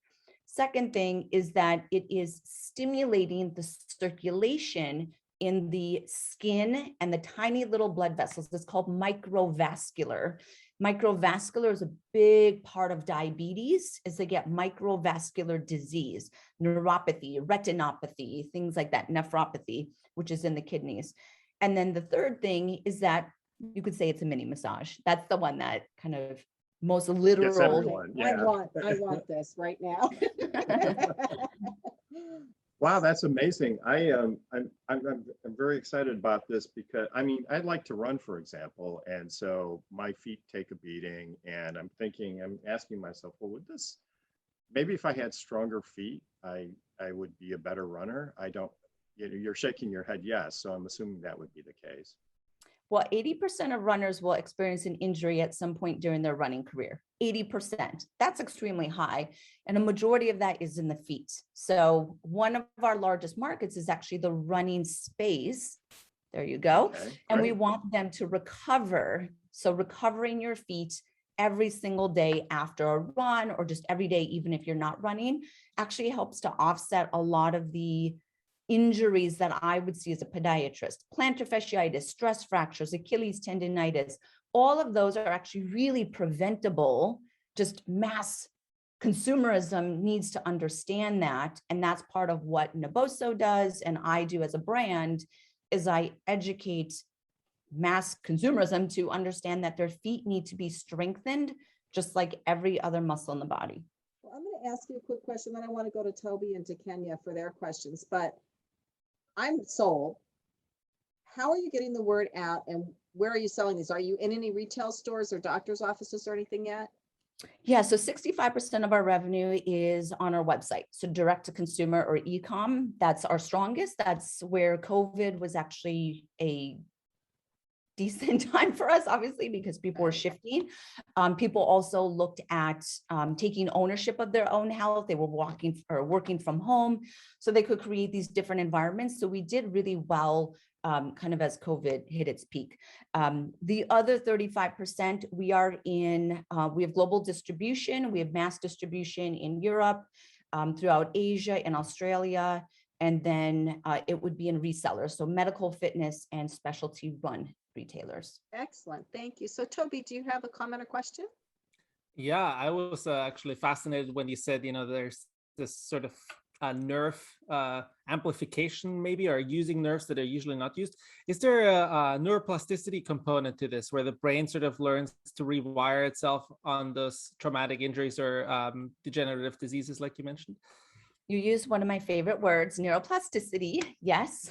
Second thing is that it is stimulating the circulation in the skin and the tiny little blood vessels. It's called microvascular. Microvascular is a big part of diabetes, as they get microvascular disease, neuropathy, retinopathy, things like that, nephropathy, which is in the kidneys. And then the third thing is that you could say it's a mini massage. That's the one that kind of most literal. Yes, everyone. I Yeah. want this right now. Wow, that's amazing. I'm very excited about this because, I mean, I'd like to run, for example, and so my feet take a beating, and I'm asking myself, well, would this, maybe if I had stronger feet, I would be a better runner. I don't, you're shaking your head yes, so I'm assuming that would be the case. Well, 80% of runners will experience an injury at some point during their running career. 80%. That's extremely high. And a majority of that is in the feet. So one of our largest markets is actually the running space. There you go. Okay, and we great. want them to recover. So recovering your feet every single day after a run, or just every day, even if you're not running, actually helps to offset a lot of the injuries that I would see as a podiatrist. Plantar fasciitis, stress fractures, Achilles tendonitis, all of those are actually really preventable. Just mass consumerism needs to understand that. And that's part of what Naboso does, and I do as a brand, is I educate mass consumerism to understand that their feet need to be strengthened, just like every other muscle in the body. Well, I'm going to ask you a quick question, then I want to go to Toby and to Kenya for their questions, but I'm sold. how are you getting the word out and where are you selling these? Are you in any retail stores or doctor's offices or anything yet? Yeah, so 65% of our revenue is on our website. So direct to consumer or e-com, that's our strongest. That's where COVID was actually a decent time for us, obviously, because people were shifting. People also looked at taking ownership of their own health. They were walking or working from home, so they could create these different environments. So we did really well kind of as COVID hit its peak. The other 35%, we are in, we have global distribution, we have mass distribution in Europe, throughout Asia and Australia, and then it would be in resellers, so medical, fitness, and specialty run retailers. Excellent, thank you. So Toby, do you have a comment or question? Yeah, I was actually fascinated when you said, there's this sort of nerve amplification maybe, or using nerves that are usually not used. Is there a neuroplasticity component to this where the brain sort of learns to rewire itself on those traumatic injuries or degenerative diseases like you mentioned? You used one of my favorite words, neuroplasticity. Yes.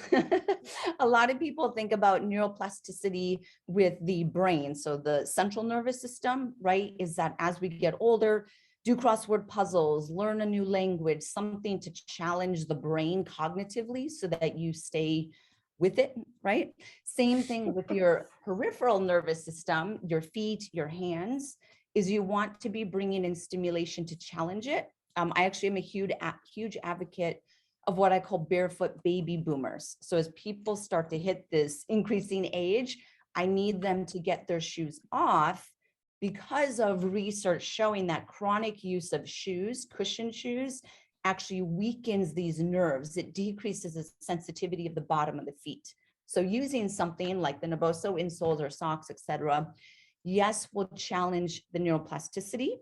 A lot of people think about neuroplasticity with the brain. So the central nervous system, right, is that as we get older, do crossword puzzles, learn a new language, something to challenge the brain cognitively so that you stay with it, right? Same thing with your peripheral nervous system, your feet, your hands, is you want to be bringing in stimulation to challenge it. I actually am a huge advocate of what I call barefoot baby boomers. So as people start to hit this increasing age, I need them to get their shoes off because of research showing that chronic use of shoes, cushion shoes, actually weakens these nerves. It decreases the sensitivity of the bottom of the feet. So using something like the Naboso insoles or socks, etc., yes, will challenge the neuroplasticity.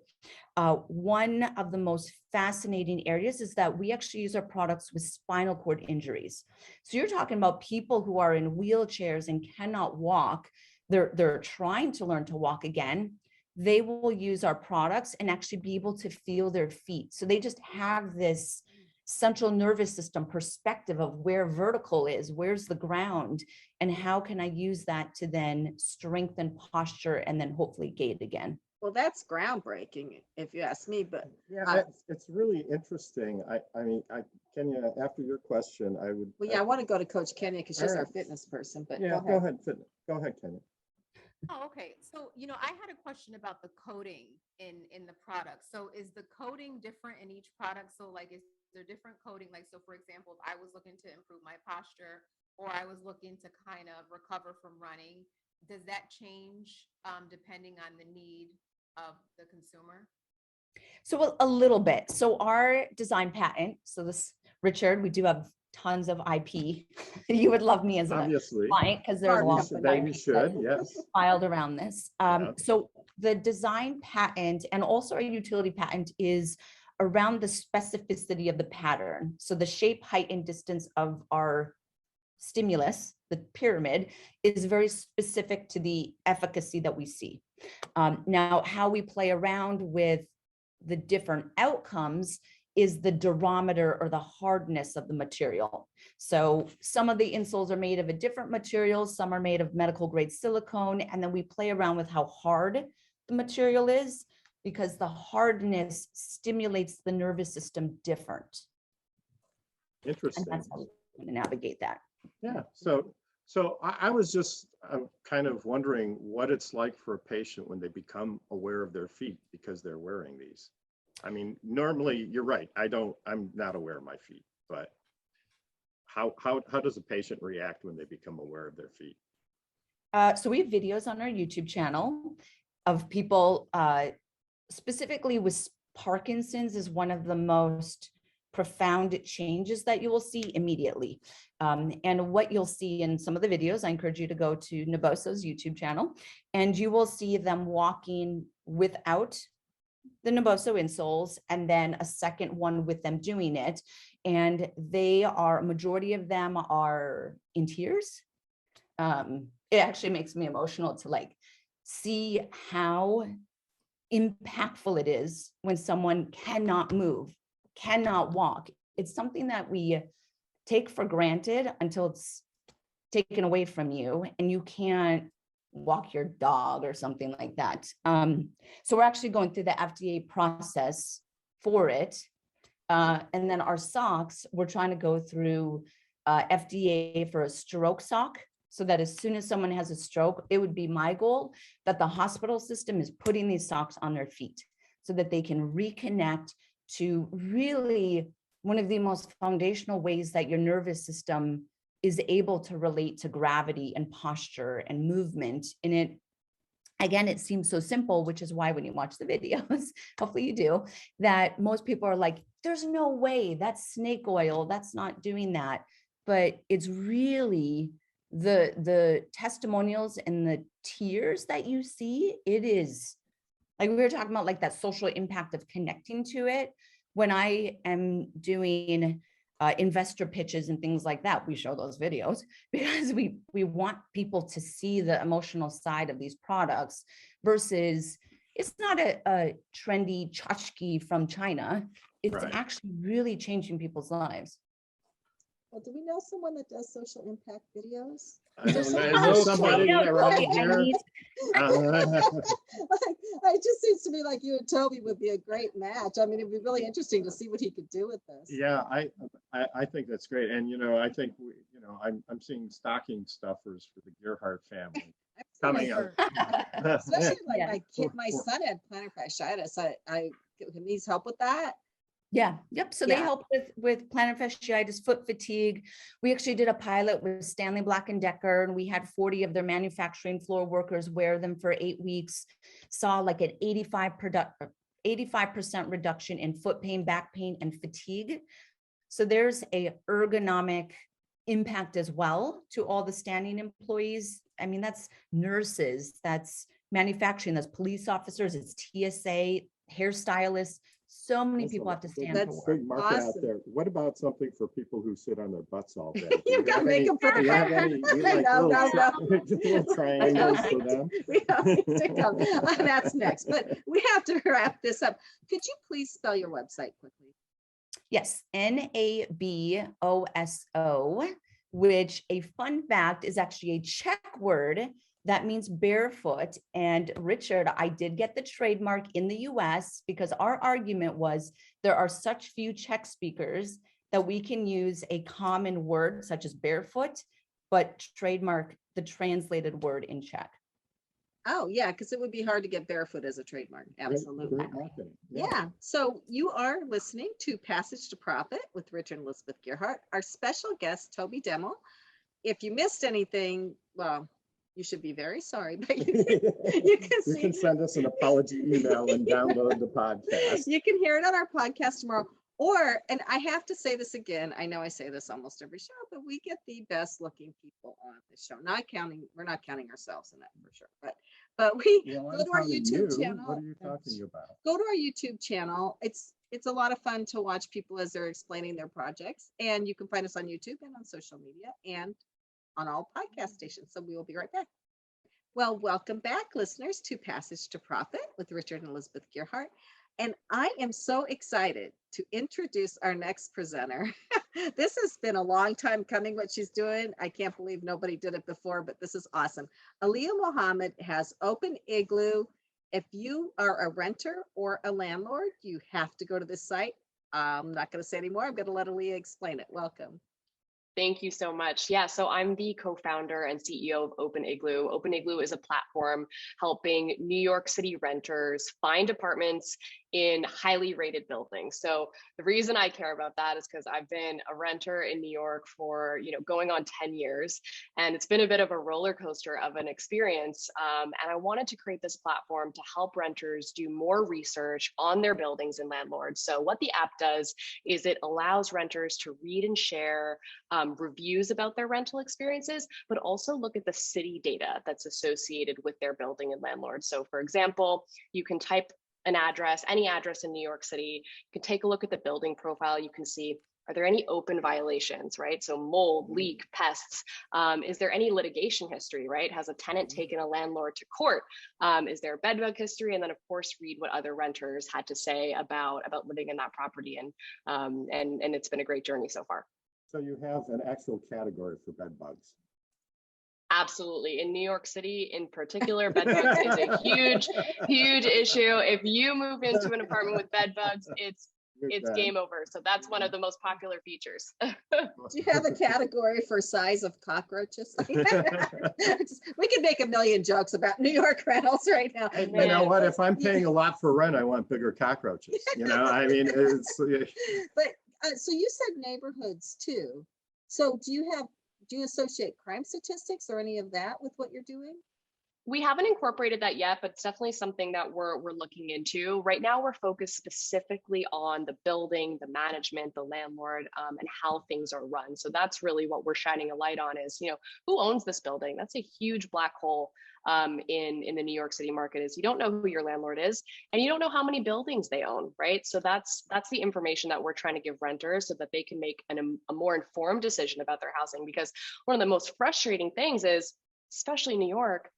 One of the most fascinating areas is that we actually use our products with spinal cord injuries. So you're talking about people who are in wheelchairs and cannot walk. They're trying to learn to walk again. They will use our products and actually be able to feel their feet. So they just have this central nervous system perspective of where vertical is, where's the ground, and how can I use that to then strengthen posture and then hopefully gait again. Well, that's groundbreaking, if you ask me, but Yeah, it's really interesting. I mean, Kenya, after your question, I would. well, yeah, I want to go to Coach Kenya because she's All our right. fitness person, but Yeah, go ahead. Go ahead, Kenya. Oh, okay. So, I had a question about the coating in the product. So is the coating different in each product? So like, is there different coating? Like, so for example, if I was looking to improve my posture or I was looking to kind of recover from running, does that change depending on the need of the consumer? So a little bit. So our design patent, so this, Richard, we do have tons of IP. You would love me as a Obviously. client because there's a Our lot of company. We IP should, yes. filed around this. Yeah. So the design patent and also our utility patent is around the specificity of the pattern. So the shape, height, and distance of our stimulus, the pyramid, is very specific to the efficacy that we see. Now, how we play around with the different outcomes is the durometer or the hardness of the material. So some of the insoles are made of a different material, some are made of medical grade silicone, and then we play around with how hard the material is because the hardness stimulates the nervous system different. And Interesting. that's how we're going to navigate that. Yeah, so I was just kind of wondering what it's like for a patient when they become aware of their feet because they're wearing these. I mean, normally you're right. I'm not aware of my feet, but how does a patient react when they become aware of their feet? So we have videos on our YouTube channel of people, specifically with Parkinson's is one of the most profound changes that you will see immediately. And what you'll see in some of the videos, I encourage you to go to Naboso's YouTube channel, and you will see them walking without the Naboso insoles and then a second one with them doing it. And majority of them are in tears. It actually makes me emotional to like see how impactful it is when someone cannot move, cannot walk. It's something that we take for granted until it's taken away from you and you can't walk your dog or something like that. So we're actually going through the FDA process for it. And then our socks, we're trying to go through FDA for a stroke sock, so that as soon as someone has a stroke, it would be my goal that the hospital system is putting these socks on their feet so that they can reconnect to really one of the most foundational ways that your nervous system is able to relate to gravity and posture and movement. And it, again, it seems so simple, which is why when you watch the videos, hopefully you do, that most people are like, there's no way, that's snake oil, that's not doing that. But it's really the testimonials and the tears that you see. It is like we were talking about, like that social impact of connecting to it. When I am doing investor pitches and things like that, we show those videos because we want people to see the emotional side of these products versus it's not a trendy tchotchke from China. It's Right. actually really changing people's lives. Well, do we know someone that does social impact videos? I don't know, I is there somebody know, around here? Like, it just seems to me like you and Toby would be a great match. I mean, it'd be really interesting to see what he could do with this. Yeah, I think that's great. And, I think, I'm seeing stocking stuffers for the Gearhart family coming up. Especially like Yeah. my son had plantar fasciitis. I needs help with that. Yeah, yep. So they Yeah. help with plantar fasciitis, foot fatigue. We actually did a pilot with Stanley Black & Decker, and we had 40 of their manufacturing floor workers wear them for 8 weeks, saw like an 85% reduction in foot pain, back pain, and fatigue. So there's a ergonomic impact as well to all the standing employees. I mean, that's nurses, that's manufacturing, that's police officers, it's TSA, hairstylists. So many people have to stand for That's work. Big market out awesome. there. What about something for people who sit on their butts all day? You gotta make them Do you have any, do you like No, little triangles for them? We don't need to come. That's next, but we have to wrap this up. Could you please spell your website quickly? Yes, Naboso, which a fun fact is actually a Czech word that means barefoot. And Richard, I did get the trademark in the US because our argument was there are such few Czech speakers that we can use a common word such as barefoot, but trademark the translated word in Czech. Oh, yeah, because it would be hard to get barefoot as a trademark. Absolutely. Great marketing. Yeah. So you are listening to Passage to Profit with Richard and Elizabeth Gearhart, our special guest, Toby Deml. If you missed anything, well, you should be very sorry, but you can send us an apology email and download the podcast. You can hear it on our podcast tomorrow. Or, and I have to say this again, I know I say this almost every show, but we get the best looking people on the show. We're not counting ourselves in that for sure, but we go to our YouTube channel. What are you talking about? Go to our YouTube channel. It's a lot of fun to watch people as they're explaining their projects, and you can find us on YouTube and on social media and on all podcast stations. So we will be right back. Well, welcome back, listeners, to Passage to Profit with Richard and Elizabeth Gearhart. And I am so excited to introduce our next presenter. This has been a long time coming, what she's doing. I can't believe nobody did it before, but this is awesome. Allia Mohamed has openigloo. If you are a renter or a landlord, you have to go to this site. I'm not going to say anymore. I'm going to let Allia explain it. Welcome. Thank you so much. Yeah, so I'm the co-founder and CEO of openigloo. openigloo is a platform helping New York City renters find apartments in highly rated buildings. So the reason I care about that is because I've been a renter in New York for, going on 10 years. And it's been a bit of a roller coaster of an experience. And I wanted to create this platform to help renters do more research on their buildings and landlords. So what the app does is it allows renters to read and share reviews about their rental experiences, but also look at the city data that's associated with their building and landlord. So for example, you can type an address, any address in New York City, you can take a look at the building profile, you can see, are there any open violations, right? So mold, leak, pests. Is there any litigation history, right? Has a tenant taken a landlord to court? Is there a bedbug history? And then of course, read what other renters had to say about living in that property. And it's been a great journey so far. So you have an actual category for bed bugs. Absolutely. In New York City in particular, bed bugs is a huge issue. If you move into an apartment with bed bugs, it's game over. So that's one of the most popular features. Do you have a category for size of cockroaches? We could make a million jokes about New York rentals right now. You know what? If I'm paying a lot for rent, I want bigger cockroaches. You know, I mean, it's. But so you said neighborhoods too. So do you associate crime statistics or any of that with what you're doing? We haven't incorporated that yet, but it's definitely something that we're looking into. Right now, we're focused specifically on the building, the management, the landlord, and how things are run. So that's really what we're shining a light on is, you know, who owns this building? That's a huge black hole in the New York City market is you don't know who your landlord is and you don't know how many buildings they own, right? So that's the information that we're trying to give renters so that they can make a more informed decision about their housing. Because one of the most frustrating things is, especially in New York,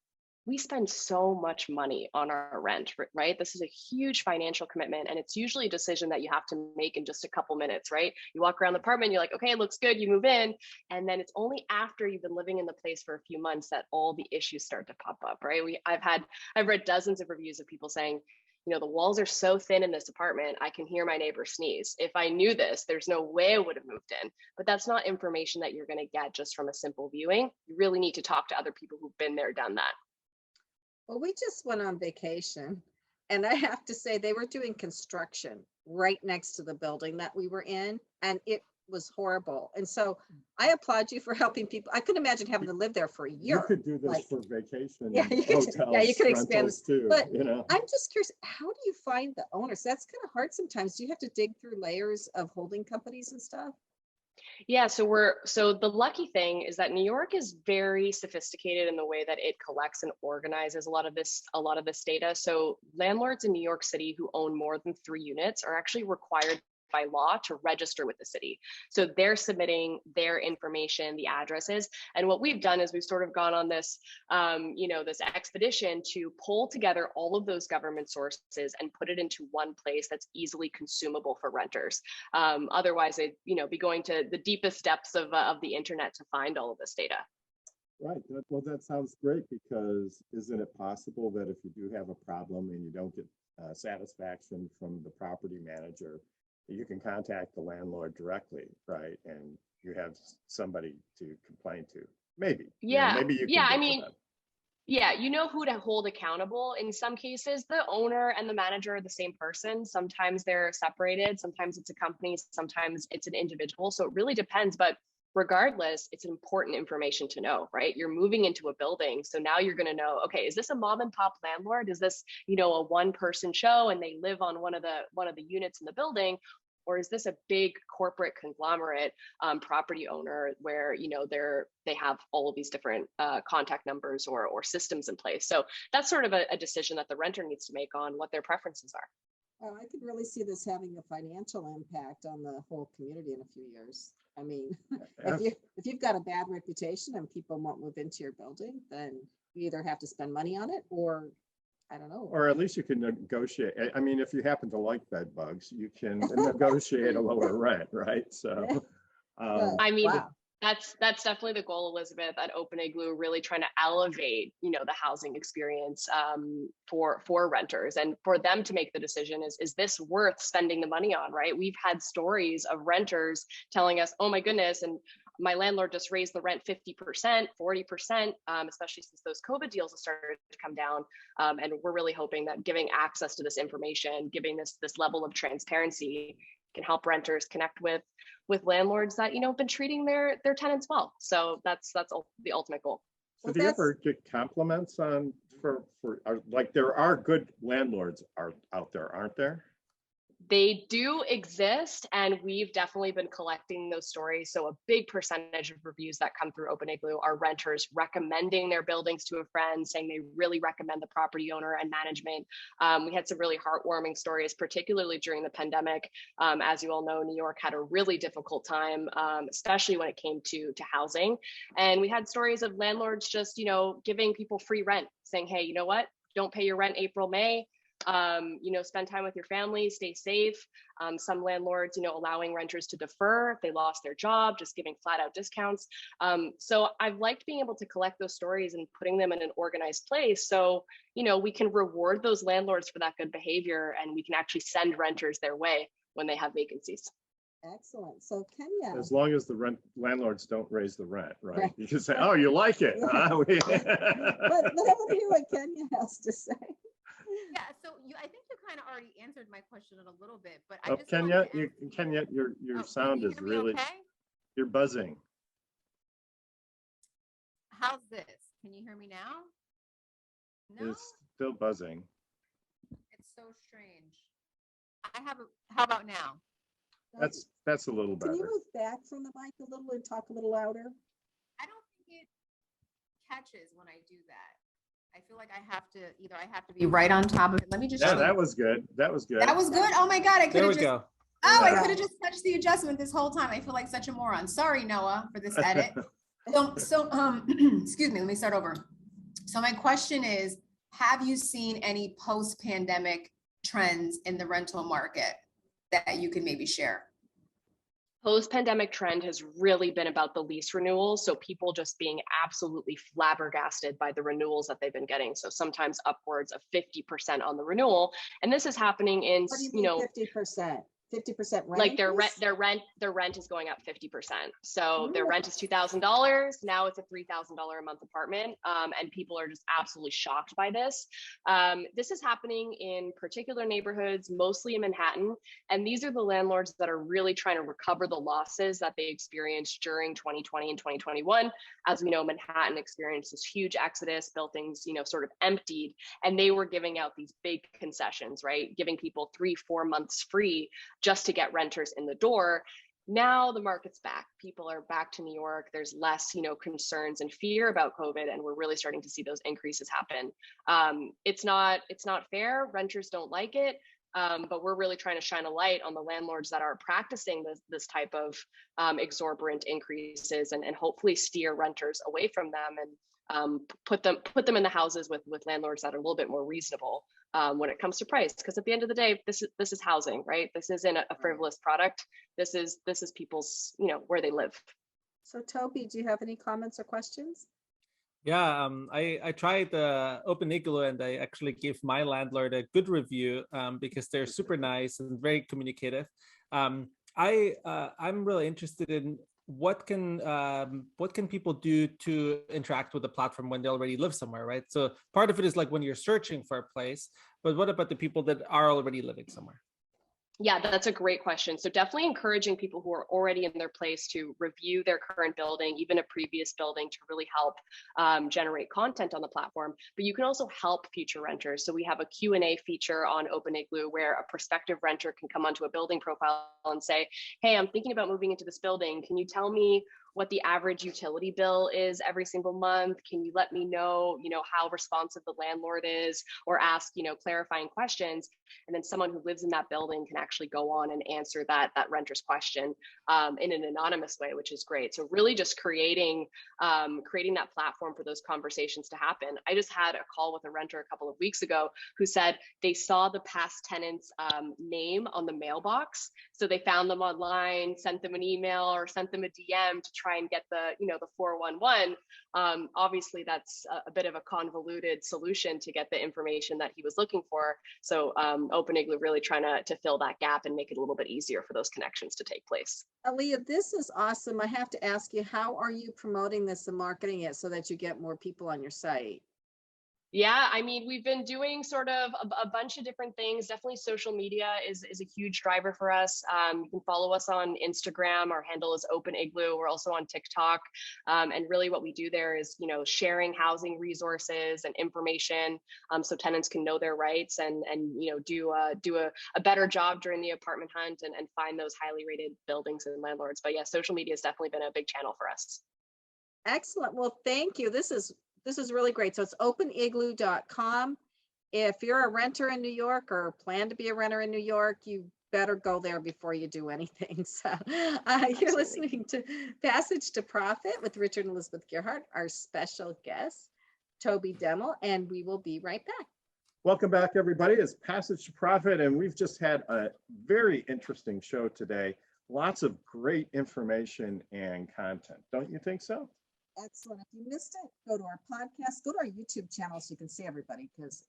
we spend so much money on our rent, right? This is a huge financial commitment, and it's usually a decision that you have to make in just a couple minutes, right? You walk around the apartment, you're like, okay, it looks good, you move in, and then it's only after you've been living in the place for a few months that all the issues start to pop up, right? I've read dozens of reviews of people saying, you know, the walls are so thin in this apartment, I can hear my neighbor sneeze. If I knew this, there's no way I would have moved in. But that's not information that you're going to get just from a simple viewing. You really need to talk to other people who've been there, done that. Well, we just went on vacation and I have to say they were doing construction right next to the building that we were in, and it was horrible. And so I applaud you for helping people. I couldn't imagine having to live there for a year. You could do this like, for vacation. Yeah, you could, hotels, yeah, you could expand this too. But you know, I'm just curious, how do you find the owners? That's kind of hard sometimes. Do you have to dig through layers of holding companies and stuff? Yeah, so the lucky thing is that New York is very sophisticated in the way that it collects and organizes a lot of this data. So landlords in New York City who own more than 3 units are actually required by law to register with the city. So they're submitting their information, the addresses. And what we've done is we've sort of gone on this, this expedition to pull together all of those government sources and put it into one place that's easily consumable for renters. Otherwise, they'd be going to the deepest depths of the internet to find all of this data. Right. Well, that sounds great, because isn't it possible that if you do have a problem and you don't get satisfaction from the property manager, you can contact the landlord directly, right? And you have somebody to complain to. Maybe. Yeah. Maybe you can. Yeah. I mean, yeah, you know who to hold accountable. In some cases, the owner and the manager are the same person. Sometimes they're separated. Sometimes it's a company. Sometimes it's an individual. So it really depends. But regardless, it's important information to know, right? You're moving into a building. So now you're going to know, okay, is this a mom and pop landlord? Is this, a one-person show and they live on one of the units in the building? Or is this a big corporate conglomerate property owner where, they have all of these different contact numbers or systems in place? So that's sort of a decision that the renter needs to make on what their preferences are. Oh, I could really see this having a financial impact on the whole community in a few years. I mean, if you've got a bad reputation and people won't move into your building, then you either have to spend money on it, or I don't know. Or at least you can negotiate. I mean, if you happen to like bed bugs, you can negotiate a lower rent, right? So, I mean, wow. That's definitely the goal, Elizabeth, at openigloo, really trying to elevate, the housing experience for renters, and for them to make the decision, is this worth spending the money on, right? We've had stories of renters telling us, oh my goodness, and my landlord just raised the rent 50%, 40%, especially since those COVID deals have started to come down. And we're really hoping that giving access to this information, giving this level of transparency, can help renters connect with landlords that have been treating their tenants well. So that's the ultimate goal. So do you ever get compliments on for like, there are good landlords out there, aren't there? They do exist, and we've definitely been collecting those stories. So a big percentage of reviews that come through openigloo are renters recommending their buildings to a friend, saying they really recommend the property owner and management. We had some really heartwarming stories, particularly during the pandemic. As you all know, New York had a really difficult time, especially when it came to housing. And we had stories of landlords just, giving people free rent, saying, hey, you know what? Don't pay your rent April, May. Spend time with your family, stay safe. Some landlords, allowing renters to defer if they lost their job, just giving flat out discounts. So I've liked being able to collect those stories and putting them in an organized place. So, we can reward those landlords for that good behavior, and we can actually send renters their way when they have vacancies. Excellent. So Kenya. As long as the landlords don't raise the rent, right? You can say, oh, you like it. Huh? But I want to hear what Kenya has to say. Yeah, so I think you kind of already answered my question in a little bit, but I Oh, just Kenya, wanted to ask Kenya, your can sound you is hear me really, okay? you're buzzing. How's this? Can you hear me now? No, It's still buzzing. it's so strange. How about now? That's a little Can you better. move back from the mic a little and talk a little louder? I don't think it catches when I do that. I feel like I have to be right on top of it. Let me just Yeah, show that you. was good. That was good. That was good. Oh my God, I could There have we just go. I Yeah. could have just touched the adjustment this whole time. I feel like such a moron. Sorry, Noah, for this edit. Excuse me, let me start over. So my question is, have you seen any post-pandemic trends in the rental market that you can maybe share? Post-pandemic trend has really been about the lease renewals. So people just being absolutely flabbergasted by the renewals that they've been getting. So sometimes upwards of 50% on the renewal. And this is happening in, What do you mean 50%? 50% rent? like their increase? rent is going up 50%. So their rent is $2,000. Now it's a $3,000 a month apartment. And people are just absolutely shocked by this. This is happening in particular neighborhoods, mostly in Manhattan. And these are the landlords that are really trying to recover the losses that they experienced during 2020 and 2021. As we know, Manhattan experienced this huge exodus, buildings, sort of emptied, and they were giving out these big concessions, right? Giving people 3-4 months free just to get renters in the door. Now the market's back. People are back to New York. There's less, concerns and fear about COVID, and we're really starting to see those increases happen. It's not fair. Renters don't like it, but we're really trying to shine a light on the landlords that are practicing this type of exorbitant increases, and hopefully steer renters away from them and put them in the houses with landlords that are a little bit more reasonable when it comes to price. Because at the end of the day, this is housing, right? This isn't a frivolous product. This is people's, where they live. So Toby, do you have any comments or questions? Yeah, I tried openigloo, and I actually gave my landlord a good review because they're super nice and very communicative. I'm really interested in what can people do to interact with the platform when they already live somewhere, right? So part of it is like when you're searching for a place, but what about the people that are already living somewhere? Yeah, that's a great question. So definitely encouraging people who are already in their place to review their current building, even a previous building, to really help generate content on the platform. But you can also help future renters. So we have a Q&A feature on openigloo where a prospective renter can come onto a building profile and say, hey, I'm thinking about moving into this building. Can you tell me what the average utility bill is every single month? Can you let me know, how responsive the landlord is, or ask, clarifying questions? And then someone who lives in that building can actually go on and answer that renter's question in an anonymous way, which is great. So really just creating that platform for those conversations to happen. I just had a call with a renter a couple of weeks ago who said they saw the past tenant's name on the mailbox. So they found them online, sent them an email or sent them a DM to try and get the 411. Obviously that's a bit of a convoluted solution to get the information that he was looking for. So openigloo really trying to fill that gap and make it a little bit easier for those connections to take place. Allia, this is awesome. I have to ask you, how are you promoting this and marketing it so that you get more people on your site? Yeah, I mean, we've been doing sort of a bunch of different things. Definitely social media is a huge driver for us. You can follow us on Instagram. Our handle is openigloo. We're also on TikTok. And really what we do there is, sharing housing resources and information so tenants can know their rights and do a better job during the apartment hunt and find those highly rated buildings and landlords. But yeah, social media has definitely been a big channel for us. Excellent. Well, thank you. This is really great. So it's openigloo.com. If you're a renter in New York or plan to be a renter in New York, you better go there before you do anything. So you're listening to Passage to Profit with Richard and Elizabeth Gearhart, our special guest, Toby Deml, and we will be right back. Welcome back, everybody. It's Passage to Profit, and we've just had a very interesting show today. Lots of great information and content. Don't you think so? Excellent. If you missed it, go to our podcast, go to our YouTube channel so you can see everybody, because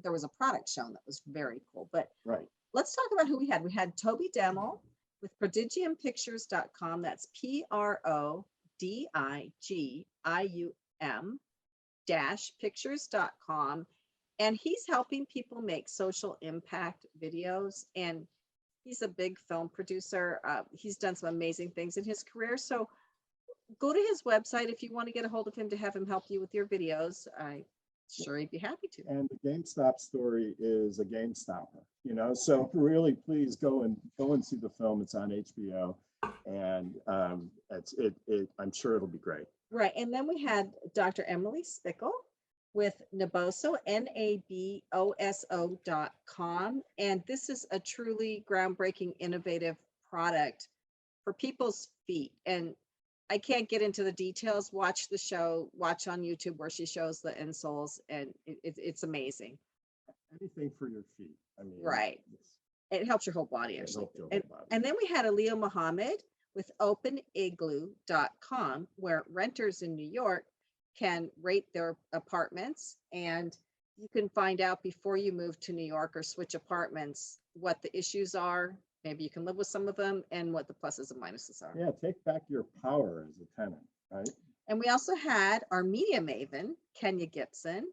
there was a product shown that was very cool. But Right. let's talk about who we had. We had Toby Deml with prodigiumpictures.com. That's PRODIGIUM-pictures.com. And he's helping people make social impact videos. And he's a big film producer. He's done some amazing things in his career. So go to his website if you want to get a hold of him to have him help you with your videos. I'm sure he'd be happy to. And the GameStop story is a game stopper, you know, so really please go and see the film. It's on HBO, and I'm sure it'll be great. Right. And then we had Dr. Emily Spickle with Naboso, NABOSO.com. And this is a truly groundbreaking, innovative product for people's feet. And I can't get into the details. Watch the show, watch on YouTube where she shows the insoles, and it's amazing. Anything for your feet. I mean, Right. It helps your whole body, it actually. helps your whole body. And then we had Allia Mohamed with openigloo.com, where renters in New York can rate their apartments, and you can find out before you move to New York or switch apartments what the issues are. Maybe you can live with some of them, and what the pluses and minuses are. Yeah, take back your power as a tenant, right? And we also had our media maven, Kenya Gipson,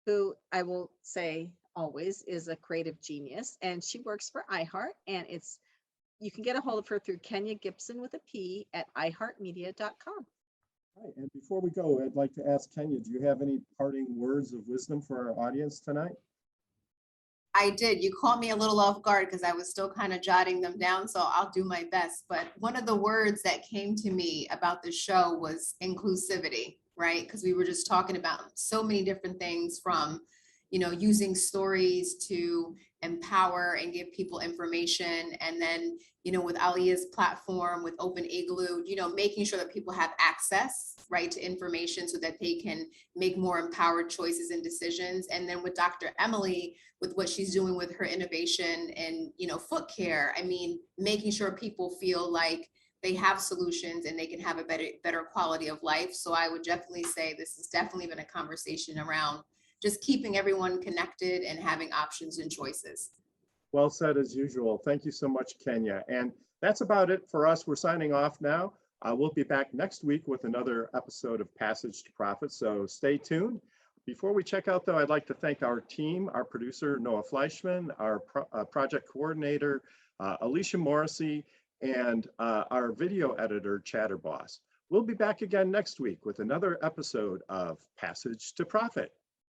who I will say always is a creative genius, and she works for iHeart, and you can get a hold of her through Kenya Gipson with a P at iHeartMedia.com. Right. And before we go, I'd like to ask Kenya, do you have any parting words of wisdom for our audience tonight? I did. You caught me a little off guard because I was still kind of jotting them down, so I'll do my best. But one of the words that came to me about the show was inclusivity, right? Because we were just talking about so many different things, from, you know, using stories to empower and give people information. And then, you know, with Allia's platform, with openigloo, you know, making sure that people have access, right, to information so that they can make more empowered choices and decisions. And then with Dr. Emily, with what she's doing with her innovation and, you know, foot care, I mean, making sure people feel like they have solutions and they can have a better quality of life. So I would definitely say this has definitely been a conversation around just keeping everyone connected and having options and choices. Well said, as usual. Thank you so much, Kenya. And that's about it for us. We're signing off now. We'll be back next week with another episode of Passage to Profit, so stay tuned. Before we check out, though, I'd like to thank our team, our producer, Noah Fleischman, our project coordinator, Alicia Morrissey, and our video editor, Chatterboss. We'll be back again next week with another episode of Passage to Profit.